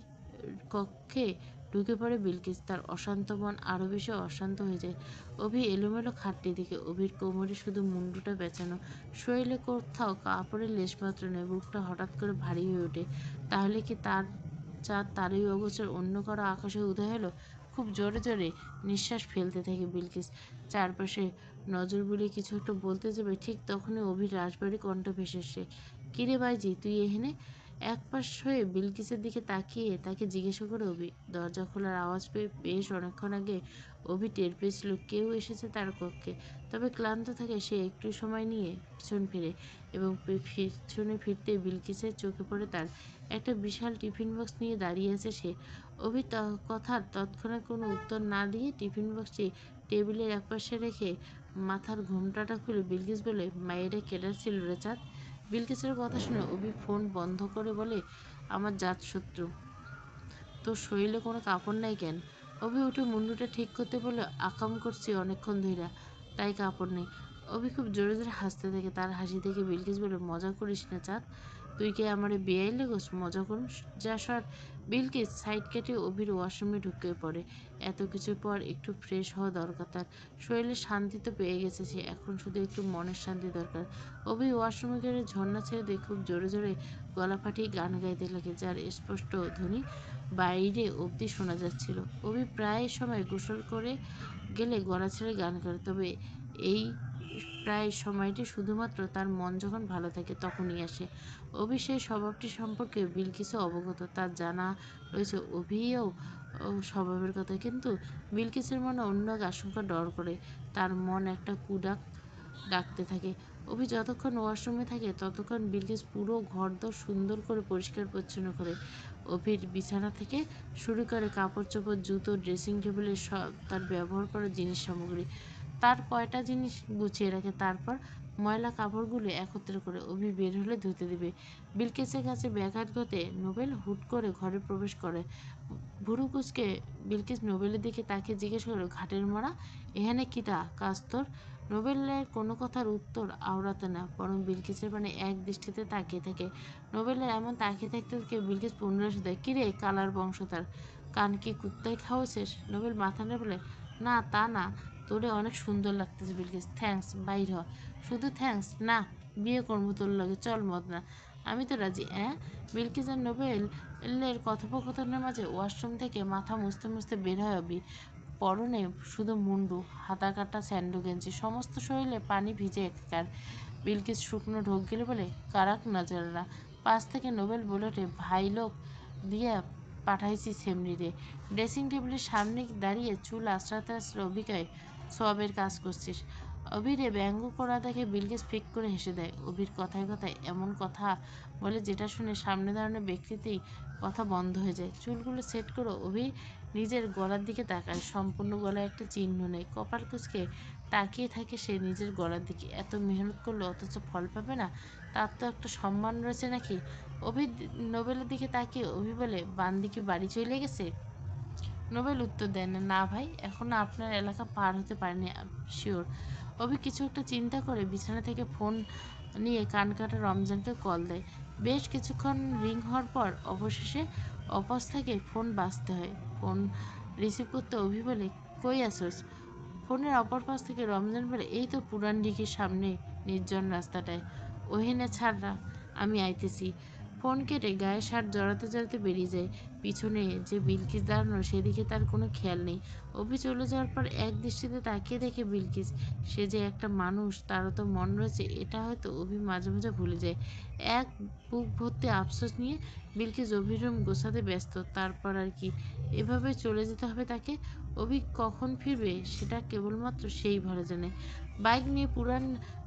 কক্ষে ঢুকে পড়ে বিলকিস। তার অশান্ত মন আরো বেশি অশান্ত হয়ে যায়। অভি এলোমেলো খাটটি দিকে, অভির কোমরে শুধু মুন্ডুটা পেঁচানো, শরীরে কোথাও কাপড়ের লেশমাত্র নেই। বুকটা হঠাৎ করে ভারী হয়ে ওঠে। তাহলে কি তার চাঁদ তারই অগোচর অন্য কারো আকাশে উদয় হলো? খুব জোরে জোরে নিঃশ্বাস ফেলতে থাকে বিলকিস। চারপাশে নজর বুলিয়ে কিছু একটা বলতে যাবে, ঠিক তখনই অভির রাশভারী কণ্ঠ ভেসে আসে। কিরে বাইজি, তুই এখানে? একপাশ হয়ে বিলকিসের দিকে তাকিয়ে তাকে জিজ্ঞাসা করে অভি। দরজা খোলার আওয়াজ পেয়ে বেশ অনেকক্ষণ আগে অভি টের পেয়েছিল কেউ এসেছে তার কক্ষে। তবে ক্লান্ত থাকে সে একটু সময় নিয়ে পিছন ফিরে, এবং পিছনে ফিরতে বিলকিসের চোখে পড়ে তার একটা বিশাল টিফিন বক্স নিয়ে দাঁড়িয়ে আছে সে। অভি কথার তৎক্ষণাৎ কোনো উত্তর না দিয়ে টিফিন বক্সটি টেবিলের একপাশে রেখে মাথার ঘোমটাটা খুলে বিলকিস বলে, মায়েরে কেডার ছিল রে চাঁদ? বিলকিসের কথা শুনে অভি ফোন বন্ধ করে বলে, আমার জাত শত্রু। তোর শরীরে কোনো কাপড় নাই কেন? অভি উঠে মুন্ডুটা ঠিক করতে বলল, আকাম করছি অনেকক্ষণ ধইরা, তাই কাপড় নেই। অভি খুব জোরে জোরে হাসতে থাকে। তার হাসি দেখে বিলকিস বলে, মজা করিস না চাঁদ, তুই কি আমারে বেয়াই লেগোস মজা করুন? যা সর। বিলকিস সাইড কেটে অভির ওয়াশরুমে ঢুকে পড়ে। এত কিছুর পর একটু ফ্রেশ হওয়া দরকার তার। শরীরের শান্তি তো পেয়ে গেছে সে, এখন শুধু একটু মনের শান্তি দরকার। অভি ওয়াশরুমে গেলে ঝর্ণা ছেড়ে দিয়ে খুব জোরে জোরে গলা ফাটিয়ে গান গাইতে লাগে, যার স্পষ্ট ধ্বনি বাইরে অবধি শোনা যাচ্ছিল। অভি প্রায় সময় গোসল করে গেলে গলা ছেড়ে গান করে, তবে এই প্রায় সময়টি শুধুমাত্র তার মন যখন ভালো থাকে তখনই আসে। অভি সেই স্বভাবটি সম্পর্কে বিলকিসও অবগত। তার জানা রয়েছে অভিও স্বভাবের কথা, কিন্তু বিলকিসের মনে অন্য এক আশঙ্কা ডর করে। তার মন একটা কুডাক ডাকতে থাকে। অভি যতক্ষণ ওয়াশরুমে থাকে ততক্ষণ বিলকিস পুরো ঘরদোর সুন্দর করে পরিষ্কার পরিচ্ছন্ন করে। অভির বিছানা থেকে শুরু করে কাপড় চোপড়, জুতো, ড্রেসিং টেবিলের সব তার ব্যবহার করা জিনিস সামগ্রী তার কয়টা জিনিস গুছিয়ে রাখে। তারপর ময়লা কাপড়গুলো একত্র করে অভি বের হলে ধুতে দেবে। বিলকিসের কাছে ব্যাঘাত ঘটে নোবেল হুট করে ঘরে প্রবেশ করে। ভুরু কুচকে বিলকিস নোবেলের দিকে তাকিয়ে জিজ্ঞেস করে, ঘাটের মরা, এখানে কিটা কাজ তোর? নোবেলের কোনো কথার উত্তর আওড়াতে না, বরং বিলকিসের মানে এক দৃষ্টিতে তাকিয়ে থাকে। নোবেলের এমন তাকিয়ে থাকতে থেকে বিলকিস পুনরায় দেয়, কিরে কালার বংশধর, কান কি কুত্তায় খাওয়াছিস? নোবেল মাথা নেড়ে বলে, না তা না, তোরে অনেক সুন্দর লাগতেছে বিলকিস, থ্যাঙ্কস, বাইর হ। শুধু থ্যাঙ্কস না, বিয়ে করবো তোর লগে, চল মদনা। আমি তো রাজি। বিলকিস আর নোবেলের কথোপকথনের মাঝে ওয়াশরুম থেকে মাথা মুছতে মুছতে বের হয় অবি। পরনে শুধু মুন্ডু, হাতা কাটা স্যান্ডো গেঞ্জি, সমস্ত শরীরে পানি ভিজে একাকার। বিলকিস শুকনো ঢোক গেলে বলে, কারাক নজররা। পাশ থেকে নোবেল বলে ওঠে, ভাই লোক দিয়ে পাঠাইছি সেমরিরে। ড্রেসিং টেবিলের সামনে দাঁড়িয়ে চুল আঁচড়াতে আঁচড়ে অভিকয় সবের কাজ করছিস। অভিরে ব্যঙ্গ করা দেখে বিলকিস ফিক করে হেসে দেয়। অভির কথায় কথায় এমন কথা বলে যেটা শুনে সামনে দাঁড়ানো ব্যক্তিতেই কথা বন্ধ হয়ে যায়। চুলগুলো সেট করে অভি নিজের গলার দিকে তাকায়। সম্পূর্ণ গলায় একটা চিহ্ন নেই। কপাল কুঁচকে তাকিয়ে থাকে সে নিজের গলার দিকে। এত মেহনত করলো অথচ ফল পাবে না, তার তো একটা সম্মান রয়েছে নাকি? অভি নোবেলের দিকে তাকিয়ে অভি বলে, বান্দি কি বাড়ি চলে গেছে? নোবেল উত্তর দেয় না, না ভাই, এখনো আপনার এলাকা পার হতে পারেনি শিওর। অভি কিছু একটা চিন্তা করে বিছানা থেকে ফোন নিয়ে কান কাটা রমজানকে কল দেয়। বেশ কিছুক্ষণ রিং হওয়ার পর অবশেষে অপস থেকে ফোন বাজতে হয়। ফোন রিসিভ করতে অভি বলে, কই আসোস? ফোনের অপর পাশ থেকে রমজান বলে, এই তো পুরান দিঘির সামনে নির্জন রাস্তাটায়, ওহিনে ছাড়রা, আমি আইতেছি। ফোন কেটে গায়ে শার্ট জড়াতে জড়াতে বেরিয়ে যায়। পিছনে যে বিলকিস দাঁড়ানো সেদিকে তার কোনো খেয়াল নেই। অভি চলে যাওয়ার পর এক দৃষ্টিতে তাকিয়ে দেখে বিলকিস। সে যে একটা মানুষ, তারও তো মন রয়েছে, এটা হয়তো অভি মাঝে মাঝে ভুলে যায়। এক বুক ভর্তি আফসোস নিয়ে বিলকিস অভির রুম গোছাতে ব্যস্ত। তারপর আর কি, এভাবে চলে যেতে হবে তাকে। অভি কখন ফিরবে সেটা কেবলমাত্র সেই ভালো জানে। বাইক নিয়ে পুরান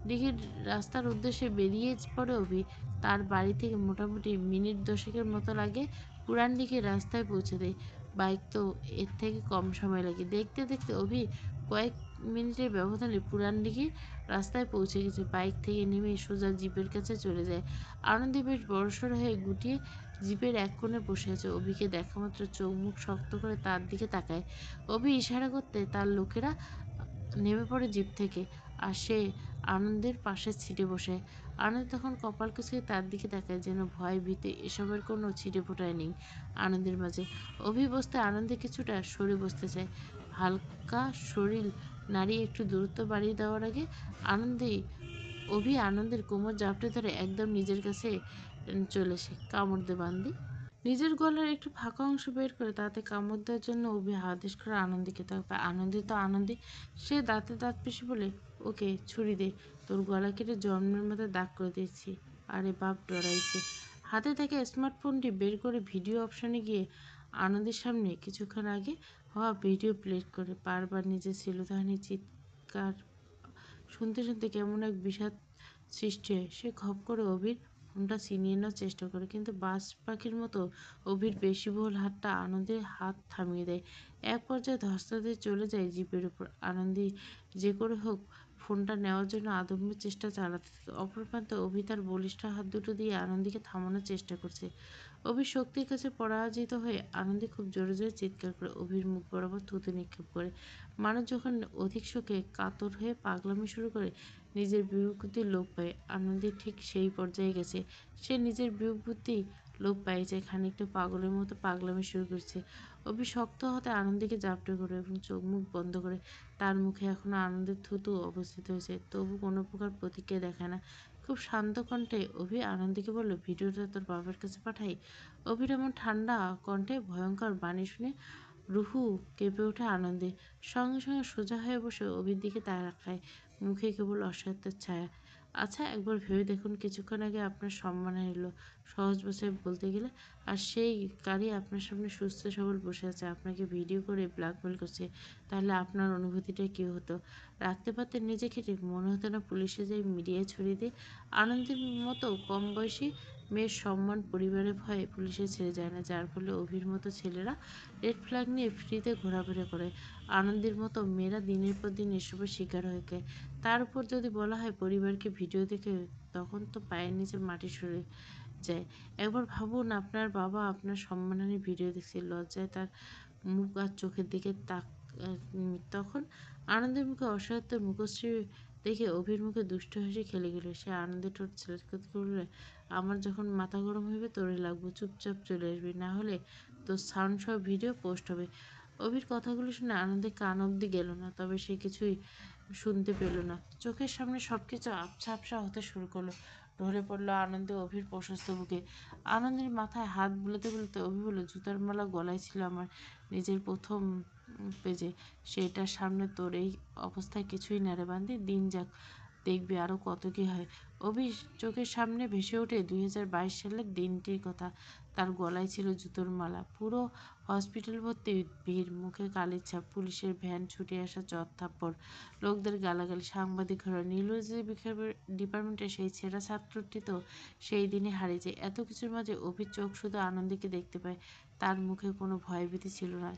দিঘির রাস্তার উদ্দেশ্যে বেরিয়ে পড়ে অভি। তার বাড়ি থেকে মোটামুটি মিনিট 10 মতো লাগে পুরান দিকে রাস্তায় পৌঁছে দেয়। বাইক তো এর থেকে কম সময় লাগে। দেখতে দেখতে অভি কয়েক মিনিটের ব্যবধানে পুরান দিকে রাস্তায় পৌঁছে গেছে। বাইক থেকে নেমে সোজা জিপের কাছে চলে যায়। আনন্দে বেশ বড়সড় হয়ে গুটিয়ে জিপের এক কোণে বসে আছে। অভিকে দেখা মাত্র চোখ মুখ শক্ত করে তার দিকে তাকায়। অভি ইশারা করতে তার লোকেরা নেমে পড়ে জিপ থেকে, আর সে আনন্দের পাশে সিটে বসে। আনন্দ তখন কপাল কুঁচকে তার দিকে তাকায়, যেন ভয় ভীতি এসবের কোনো ছিটে ফোটায় নেই আনন্দের মাঝে। অভি বসতে আনন্দে কিছুটা সরে বসতে চায়। হালকা শরীর নাড়িয়ে একটু দূরত্ব বাড়িয়ে দেওয়ার আগে আনন্দের কোমর জাপটে ধরে একদম নিজের কাছে চলে আসে। কামড় দে বান্দি। নিজের গলার একটু ফাঁকা অংশ বের করে তাতে কামড় দেওয়ার জন্য অভি আদেশ করে আনন্দীকে। তবে আনন্দী সে দাঁতে দাঁত পিষে বলে, ওকে ছুরি দে, তোর গলা কেটে জন্মের মতো দাগ করে দিচ্ছি। আরে বাপ, ডরাইছে। হাতে থেকে স্মার্টফোনটি বের করে ভিডিও অপশনে গিয়ে আনন্দের সামনে কিছুক্ষণ আগে হওয়া ভিডিও প্লে করে বারবার নিজের শিলুধানি চিৎকার শুনতে শুনতে কেমন এক বিষাদ সৃষ্টি হয়। সে খপ করে অভির ফোনটা ছিনিয়ে নেওয়ার চেষ্টা করে, কিন্তু বাজ পাখির মতো অভির পেশিবহুল হাতটা আনন্দের হাত থামিয়ে দেয়। এক পর্যায়ে ধস্তাধস্তি চলে যায় জিপের উপর। আনন্দী যে করে হোক ফোনটা নেওয়ার জন্য আদম্য চেষ্টা চালাতে থাকে। অপর প্রান্তে অভি তার বলিষ্ঠ হাত দুটো দিয়ে আনন্দীকে থামানোর চেষ্টা করছে। অভির শক্তির কাছে পরাজিত হয়ে আনন্দী খুব জোরে জোরে চিৎকার করে অভির মুখ বরাবর থুতু নিক্ষেপ করে। মানুষ যখন অধিক শোকে কাতর হয়ে পাগলামি শুরু করে, নিজের বিবেকবুদ্ধি লোপ পায়। আনন্দী ঠিক সেই পর্যায়ে গেছে। সে নিজের বিবেকবুদ্ধি লোপ পাইছে, খানিকটা পাগলের মতো পাগলামি শুরু করছে। অভি শক্ত হাতে আনন্দীকে জাপটে করে এবং চোখ মুখ বন্ধ করে। তার মুখে এখনো আনন্দের থুতু অবস্থিত হয়েছে, তবু কোনো প্রকার প্রতিক্রিয়া দেখায় না। খুব শান্ত কণ্ঠে অভি আনন্দীকে বলল, ভিডিওটা তোর বাবার কাছে পাঠাই। অভির এমন ঠান্ডা কণ্ঠে ভয়ঙ্কর বাণী শুনে রুহু কেঁপে ওঠে আনন্দে। সঙ্গে সঙ্গে সোজা হয়ে বসে অভির দিকে তাকায়, মুখে কেবল অসহায়তার ছায়া। আচ্ছা, একবার ভেবে দেখুন, কিছুক্ষণ আগে আপনার সম্মান হারল, সহজ ভাষায় বলতে গেলে, আর সেই গাড়ি আপনার সামনে সুস্থ সবল বসে আছে, আপনাকে ভিডিও করে ব্ল্যাকমেল করছে। তাহলে আপনার অনুভূতিটা কী হতো? রাখতে পারতেন নিজে খেটে? মনে হতো না পুলিশে যাই মিডিয়ায় ছড়িয়ে দিয়ে? আনন্দের মতো কম বয়সী মেয়ের সম্মান পরিবারের ভয়ে পুলিশে ছেড়ে যায় না, যার ফলে অভির মতো ছেলেরা রেড ফ্ল্যাগ নিয়ে ফ্রিতে ঘোরাফেরা করে। আনন্দের মতো মেয়েরা দিনের পর দিন এসবের শিকার হয়ে যায়। তার উপর যদি বলা হয় পরিবারকে ভিডিও দেখে, তখন তো পায়ের নিচের মাটি সরে যায়। একবার ভাবুন, আপনার বাবা আপনার সম্মানহানি ভিডিও দেখছে, লজ্জায় তার মুখ আর চোখের দিকে তখন আনন্দের মুখে অসহায়ত্বের মুখশ্রী দেখে অভির মুখে দুষ্ট হাসি খেলে গেল। সে আনন্দের ঠোঁট ছেলেকে বললে, আমার যখন মাথা গরম হইবে তোরে লাগবো, চুপচাপ চলে আসবি, না হলে তোর সাউন্ড সহ ভিডিও পোস্ট হবে। অভির কথাগুলো শুনে আনন্দে কান অবধি গেল না, তবে সে কিছুই শুনতে পেল না। চোখের সামনে সবকিছু আবছা আবছা হতে শুরু করলো। ঢলে পড়লো আনন্দে অভির প্রশস্ত বুকে। আনন্দের মাথায় হাত বুলাতে বুলাতে অভি বলল, জুতার মালা গলায় ছিল আমার নিজের প্রথম পেজে, সেটার সামনে তোর এই অবস্থায় কিছুই না রে বান্দি। দিন যাক, দেখবি আরো কত কি হয়। অভি চোখের সামনে ভেসে ওঠে 2022 সালের দিনটির কথা। তার গলায় ছিল জুতোর মালা। পুরো হসপিটাল ভর্তি ভিড়, মুখে কালির ছাপ, পুলিশের ভ্যান, ছুটে আসা চর থাপ্পড়, লোকদের গালাগালি, সাংবাদিকরা। নিউরোলজি ডিপার্টমেন্টের সেই ছেঁড়া ছাত্রটি তো সেই দিনে হারিয়ে যায়। এত কিছুর মাঝে অভির চোখ শুধু আনন্দীকে দেখতে পায়। তার মুখে কোনো ভয়ভীতি ছিল না,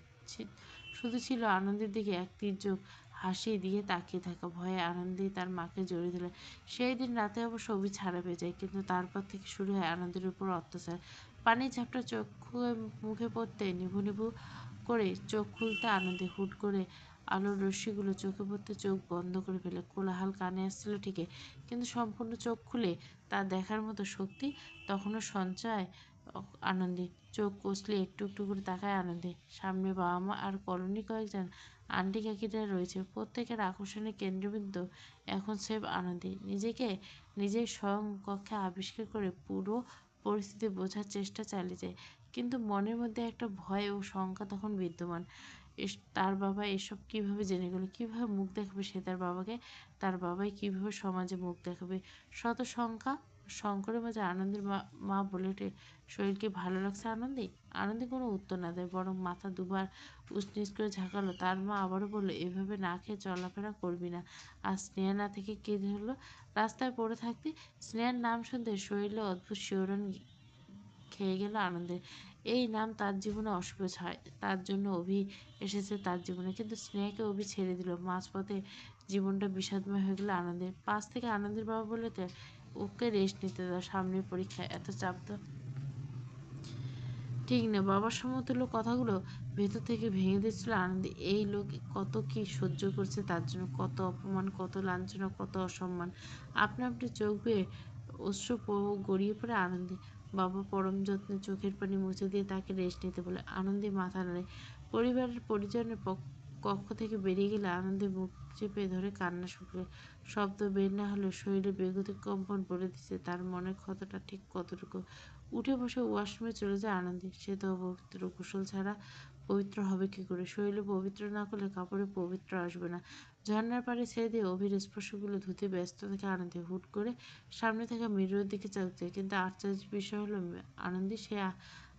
শুধু ছিল আনন্দের দিকে এক তীর্যক হাসি দিয়ে তাকিয়ে থাকা। ভয়ে আনন্দী তার মাকে জড়িয়ে ধরে। সেই দিন রাতে অবশ্য অভি ছাড়া পেয়ে যায়, কিন্তু তারপর থেকে শুরু হয় আনন্দের উপর অত্যাচার। পানির ঝাপটা চক্ষু মুখে পড়তে নিভু নিভু করে চোখ খুলতে আনন্দে, হুট করে আলোর রশ্মিগুলো চোখে পড়তে চোখ বন্ধ করে ফেলে। কোলাহল কানে আসছিল ঠিকই, কিন্তু সম্পূর্ণ চোখ খুলে তা দেখার মতো শক্তি তখনও সঞ্চয় আনন্দে। চোখ কষলে একটু একটু করে তাকায় আনন্দে। সামনে বাবা মা আর কলোনি কয়েকজন আন্টি কাকিরা রয়েছে। প্রত্যেকের আকর্ষণের কেন্দ্রবিন্দু এখন সেভ আনন্দে। নিজেকে নিজের স্বয়ং কক্ষে আবিষ্কার করে পুরো পরিস্থিতি বোঝার চেষ্টা চালিয়ে যায়, কিন্তু মনের মধ্যে একটা ভয় ও শঙ্কা তখন বিদ্যমান। তার বাবা এসব কিভাবে জেনে গেল? কিভাবে মুখ দেখাবে সে তার বাবাকে? তার বাবাই কিভাবে সমাজে মুখ দেখাবে? শত শঙ্কা শঙ্করের মাঝে আনন্দের মা বলে ওঠে, শরীর কি ভালো লাগছে আনন্দী? আনন্দী কোনো উত্তর না দেয়, বরং মাথা দুবার উচনিচ করে ঝাঁকালো। তার মা আবারও বললো, এভাবে না খেয়ে চলাফেরা করবি না। আর স্নেহা না থেকে কে ধরলো? রাস্তায় পড়ে থাকতে স্নেহার নাম শুনতে শরীরে অদ্ভুত শিহরণ খেয়ে গেল আনন্দের। এই নাম তার জীবনে অশুভ হয়, তার জন্য অভি এসেছে তার জীবনে। কিন্তু স্নেহাকে অভি ছেড়ে দিল। মাঝপথে জীবনটা বিষাদময় হয়ে গেল আনন্দের। পাশ থেকে আনন্দের বাবা বলে ওকে রেস্ট নিতে দাও, সামনের পরীক্ষা, এত চাপ দাও ঠিক না। বাবার সমতুল্য কথাগুলো ভেতর থেকে ভেঙে দিচ্ছিল আনন্দে। এই লোক কত কি সহ্য করছে তার জন্য, কত অপমান, কত লাঞ্ছনা, কত অসম্মান। আপনা আপনি চোখ বেয়ে অশ্রু গড়িয়ে পড়ে আনন্দে। বাবা পরম যত্নে চোখের পানি মুছে দিয়ে তাকে রেস্ট নিতে বলে। আনন্দে মাথা নাড়ে। পরিবারের পরিজনের কক্ষ থেকে বেরিয়ে গেলে আনন্দে মুখ চেপে ধরে কান্না শুকিয়ে। শব্দ বের না হলেও শরীরে বেগতিক কম্পন বলে দিচ্ছে তার মনের ক্ষতটা ঠিক কতটুকু। উঠে বসে ওয়াশরুমে চলে যায় আনন্দে। সে তো অপবিত্র, গোসল ছাড়া পবিত্র হবে কি করে? শরীরে পবিত্র না করলে কাপড়ে পবিত্র আসবে না। ঝর্নার পাড়ে ছেড়ে দিয়ে অভির স্পর্শগুলো ধুতে ব্যস্ত থেকে আনন্দে হুট করে সামনে থাকা মিররের দিকে চাচ্ছে। কিন্তু আশ্চর্য বিষয় হলো আনন্দী সে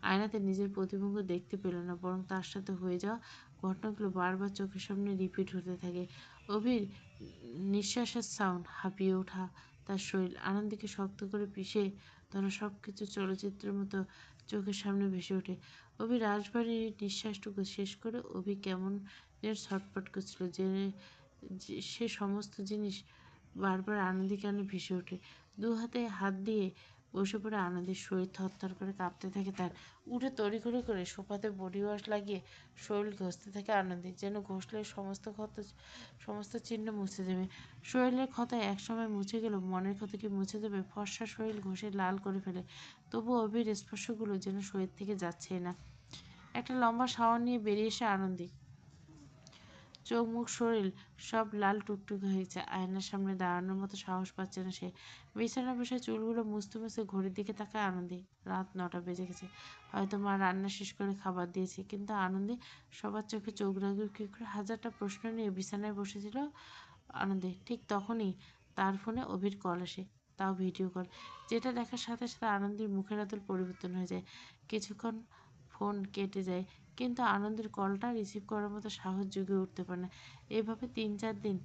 আয়নাতে নিজের প্রতিবিম্ব দেখতে পেল না, বরং তার সাথে হয়ে যাওয়া ঘটনাগুলো বারবার চোখের সামনে রিপিট হতে থাকে। অভির নিঃশ্বাসের সাউন্ড, হাঁপিয়ে ওঠা তার শরীর, আনন্দীকে শক্ত করে পিষে ধরা, সব কিছু চলচ্চিত্রের মতো চোখের সামনে ভেসে ওঠে। অভি রাশভারী নিঃশ্বাসটুকু শেষ করে অভি কেমন যেন ছটফট করছিল, যে সে সমস্ত জিনিস বারবার আনন্দী কানে ভেসে ওঠে। দু হাতে হাত দিয়ে বসে পড়ে আনন্দের শরীর থরথর করে কাঁপতে থাকে তার। উঠে তড়িঘড়ি করে সোফাতে বডি ওয়াশ লাগিয়ে শরীর ঘষতে থাকে আনন্দী, যেন ঘষলে সমস্ত ক্ষত, সমস্ত চিহ্ন মুছে দেবে। শরীরের ক্ষত একসময় মুছে গেল, মনের ক্ষত কি মুছে দেবে? ফর্সা শরীর ঘষে লাল করে ফেলে, তবু অভির স্পর্শগুলো যেন শরীর থেকে যাচ্ছেই না। একটা লম্বা শাওয়ার নিয়ে বেরিয়ে এসে আনন্দী চোখ মুখ শরীর সব লাল টুকটুকে হয়েছে। আয়নার সামনে দাঁড়ানোর মতো সাহস পাচ্ছে না সে। বিছানা বসে চুলগুলো মুছতে মুছতে ঘড়ির দিকে তাকায় আনন্দী। রাত 9টা বেজে গেছে। হয়তো মা রান্না শেষ করে খাবার দিয়েছে। কিন্তু আনন্দী সবার চোখে চোখ রাখবে কী করে? হাজারটা প্রশ্ন নিয়ে বিছানায় বসেছিল আনন্দী। ঠিক তখনই তার ফোনে অভির কল আসে, তাও ভিডিও কল। যেটা দেখার সাথে সাথে আনন্দীর মুখের আদল পরিবর্তন হয়ে যায়। কিছুক্ষণ ফোন কেটে যায়, কিন্তু আনন্দের কলটা রিসিভ করার মতো সাহস জুগে উঠতে পারে না। এভাবে 3-4 দিন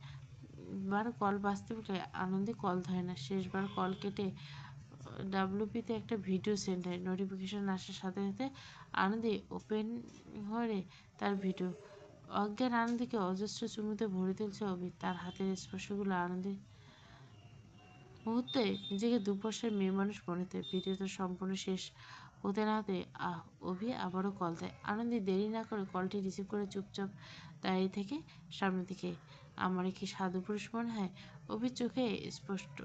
বার কল বাজতে বলে আনন্দে কল ধরে না। শেষবার কল কেটে ডাব্লিউপিতে একটা ভিডিও সেন্ড হয়। নোটিফিকেশন আসার সাথে সাথে আনন্দে ওপেন হয়ে তার ভিডিও। অজ্ঞান আনন্দকে অজস্র চুমুতে ভরে তুলছে অভি। তার হাতের স্পর্শগুলো আনন্দে মুহূর্তে নিজেকে দুপাশের মেয়ে মানুষ মনে হতে। ভিডিওটা সম্পূর্ণ শেষ হতে না হতে অভি আবারও কল দেয়। আনন্দী দেরি না করে কলটি রিসিভ করে চুপচাপ দাঁড়িয়ে থেকে সামনের দিকে। আমার কি সাধু পুরুষ মনে হয়? অভির চোখে স্পষ্ট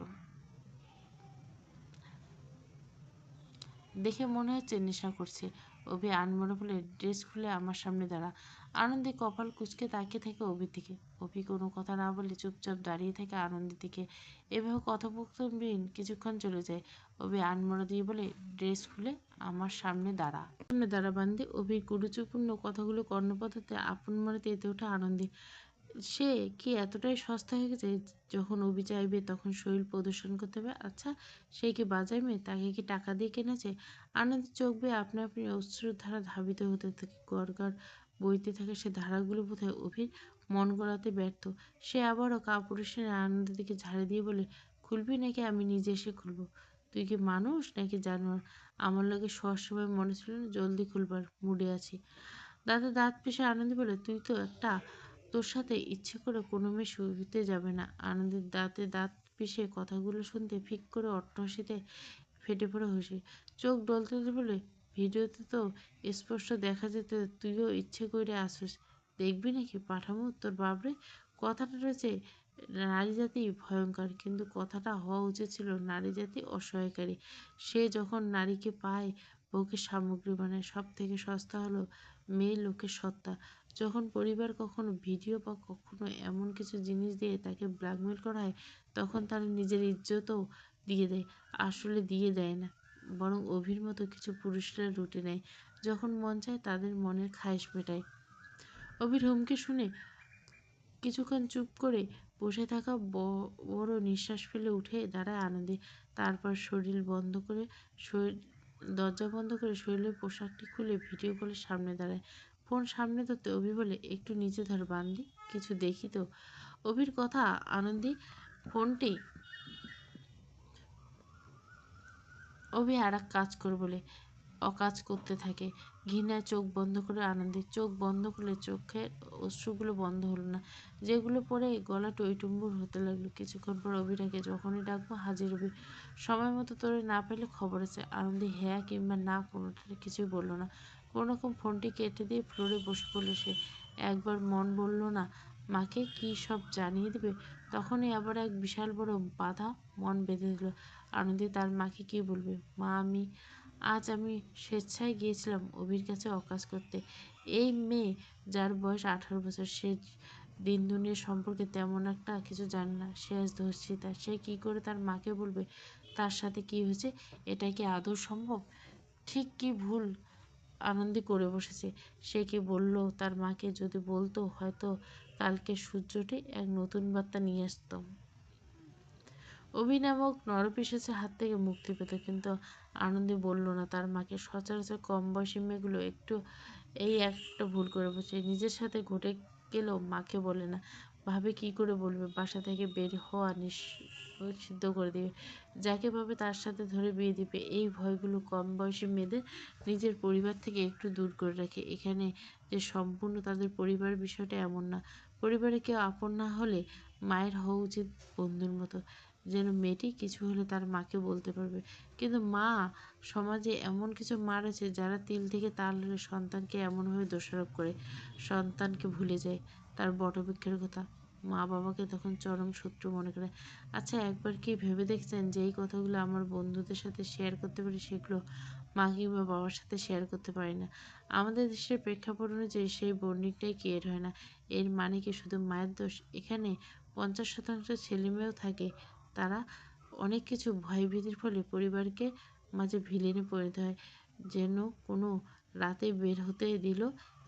দেখে মনে হচ্ছে নেশা করছে। অভি আনমনে বলে, ড্রেস খুলে আমার সামনে দাঁড়া। আনন্দে কপাল কুঁচকে তাকিয়ে থাকে অভির দিকে। অভি কোনো কথা না বলে চুপচাপ দাঁড়িয়ে থাকে আনন্দের দিকে। এভাবে কথোপকথনবিহীন কিছুক্ষণ চলে যায়। অভি আনমনা দিয়ে বলে, ড্রেস খুলে আমার সামনে দাঁড়া। সামনে দাঁড়া বান্দি। অভির গুরুত্বপূর্ণ কথাগুলো কর্ণপদ্ধতিতে আপন মনে তেতে ওঠা আনন্দী। সে কি এতটাই সস্তা হয়ে গেছে, যখন অভি চাইবে তখন শরীর প্রদর্শন করতে হবে? আচ্ছা, সে কি বাজার মেয়ে? তাকে কি টাকা দিয়ে কিনেছে? আনন্দের চোখ বেয়ে আপনা আপনি অশ্রুর ধারা ধাবিত হতে থাকে। গড়গড় বইতে থাকে সে ধারাগুলো বোধহয় অভির মন গড়াতে ব্যর্থ। সে আবারও কাপুরুষের আনন্দের দিকে ঝাড়ি দিয়ে বলে, খুলবি নাকি আমি নিজে এসে খুলবো? তুই কি মানুষ নাকি জানোয়ার? আমার লাগে শোয়ার সময় মনে ছিল না জলদি খুলবার মুডে আছি। দাঁতে দাঁত পিষে আনন্দী বলে, তুই তো একটা, তোর সাথে ইচ্ছে করে কোনো মেয়ে শুতে যাবে না। আনন্দের দাঁতে দাঁত পিষে কথাগুলো শুনতে ফিক করে অট্টহাসিতে ফেটে পড়ে হাসি। চোখ ডলতে বলে, ভিডিওতে তো স্পষ্ট দেখা যেত তুইও ইচ্ছে করে আসিস। দেখবি নাকি পাঠামো তোর বাবরে? কথাটা রয়েছে নারী জাতি ভয়ঙ্কর, কিন্তু কথাটা হওয়া উচিত ছিল নারী জাতি অসহায়কারী। সে যখন নারীকে পায় বউকে সামগ্রী বানায়। সব থেকে সস্তা হলো মেয়ে লোকের সত্তা। যখন পরিবার কখনো ভিডিও বা কখনো এমন কিছু জিনিস দিয়ে তাকে ব্ল্যাকমেল করা হয়, তখন তারা নিজের ইজ্জতও দিয়ে দেয়। আসলে দিয়ে দেয় না, বরং অভির মতো কিছু পুরুষরা লুটে নেয় যখন মন চায়, তাদের মনের খায়েশ মেটায়। অভির হুমকি শুনে কিছুক্ষণ চুপ করে বসে থাকা বড় নিঃশ্বাস ফেলে উঠে দাঁড়ায় আনন্দে। তারপর শরীর দরজা বন্ধ করে শরীরের পোশাকটি খুলে ভিডিও কলের সামনে দাঁড়ায়। ফোন সামনে ধরতে অভি বলে, একটু নিচে ধর বান্দি, কিছু দেখি তো। অভির কথা আনন্দী ফোনটি অভি আর এক কাজ কর বলে অকাজ করতে থাকে। ঘৃণায় চোখ বন্ধ করে আনন্দের চোখ বন্ধ করলে চোখের অশ্রুগুলো বন্ধ হলো না, যেগুলো পরে গলা টইটুম্বুর হতে লাগলো। কিছুক্ষণ পর অভিটাকে যখনই ডাকবো হাজির অভি। সময় মতো তোরে না পেলে খবর আছে। আনন্দী হ্যাঁ কিংবা না কোনোটা কিছুই বলল না। কোনোরকম ফোনটি কেটে দিয়ে ফ্লোরে বসে পড়লো সে। একবার মন বলল না মাকে কি সব জানিয়ে দিবে, তখনই আবার এক বিশাল বড় বাধা মন বেঁধে দিল। আনন্দী তার মাকে কি বলবে? মা, আমি স্বেচ্ছায় গিয়েছিলাম অভির কাছে অকাজ করতে। এই মেয়ে, যার বয়স 18 বছর, সে দিন দুনিয়া সম্পর্কে তেমন একটা কিছু জানে না। সে আজ ধর্ষিতা। সে কি করে তার মাকে বলবে তার সাথে কি হয়েছে? এটা কি আদৌ সম্ভব? ঠিক কি ভুল আনন্দী করে বসেছে? সে কি বলল তার মাকে? যদি বলতো, হয়তো কালকে সূর্যটি এক নতুন বার্তা নিয়ে আসতো। অভিনামক নরপিশাচের হাত থেকে মুক্তি পেত। কিন্তু আনন্দী বলল না তার মাকে। সচরাচর কম বয়সী মেয়েগুলো এই একটা ভুল করে বসে, নিজের সাথে ঘটে গেলেও মাকে বলে না। ভাবে কি করে বলবে? বাসা থেকে বের হওয়া নিষিদ্ধ করে দিবে, যাকে পাবে তার সাথে ধরে বিয়ে দিবে। এই ভয়গুলো কম বয়সী মেয়েদের নিজের পরিবার থেকে একটু দূর করে রাখে। এখানে যে সম্পূর্ণ তাদের পরিবার, বিষয়টা এমন না। পরিবারে কেউ আপন না হলে মায়ের হওয়া উচিত বন্ধুর মতো, যেন মেয়েটি কিছু হলে তার মাকে বলতে পারবে। কিন্তু মা, সমাজে এমন কিছু মা রয়েছে যারা তিল থেকে তাল হলে সন্তানকে এমনভাবে দোষারোপ করে, সন্তানকে ভুলে যায় তার বটবৃক্ষের কথা। মা বাবাকে তখন চরম শত্রু মনে করে। আচ্ছা, একবার কি ভেবে দেখছেন যে এই কথাগুলো আমার বন্ধুদের সাথে শেয়ার করতে পারি, সেগুলো মা কিংবা বাবার সাথে শেয়ার করতে পারি না? আমাদের দেশের প্রেক্ষাপট অনুযায়ী সেই বর্ণিকটাই ক্রিয়েট হয় না। এর মানে কি শুধু মায়ের দোষ? এখানে 50% ছেলেমেয়েও থাকে, তারা অনেক কিছু ভয়ভীতির ফলে পরিবারকে মাঝে ভিলেনে পরিণত হয়। যেন কোনো রাতে বের হতে দিল,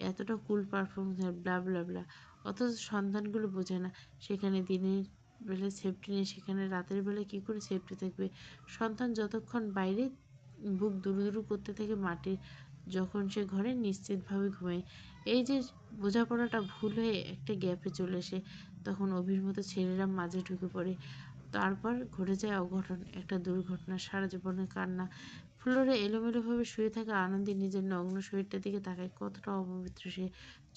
এতটা কুল পারফরমেন্স, ব্লা ব্লা ব্লা। অথচ সন্তানগুলো বোঝে না, সেখানে দিনের বেলায় সেফটি নেই, সেখানে রাতের বেলায় কী করে সেফটি থাকবে। সন্তান যতক্ষণ বাইরে বুক দুরু দুরু করতে থাকে মাটির, যখন সে ঘরে নিশ্চিতভাবে ঘুমায়। এই যে বোঝাপড়াটা ভুল হয়ে একটা গ্যাপে চলে আসে, তখন অভির মতো ছেলেরা মাঝে ঢুকে পড়ে। তারপর ঘটে যায় অঘটন, একটা দুর্ঘটনা, সারা জীবনের কান্না। ফ্লোরে এলোমেলোভাবে শুয়ে থাকা আনন্দী নিজের নগ্ন শরীরটার দিকে তাকায়। কতটা অপবিত্র সে!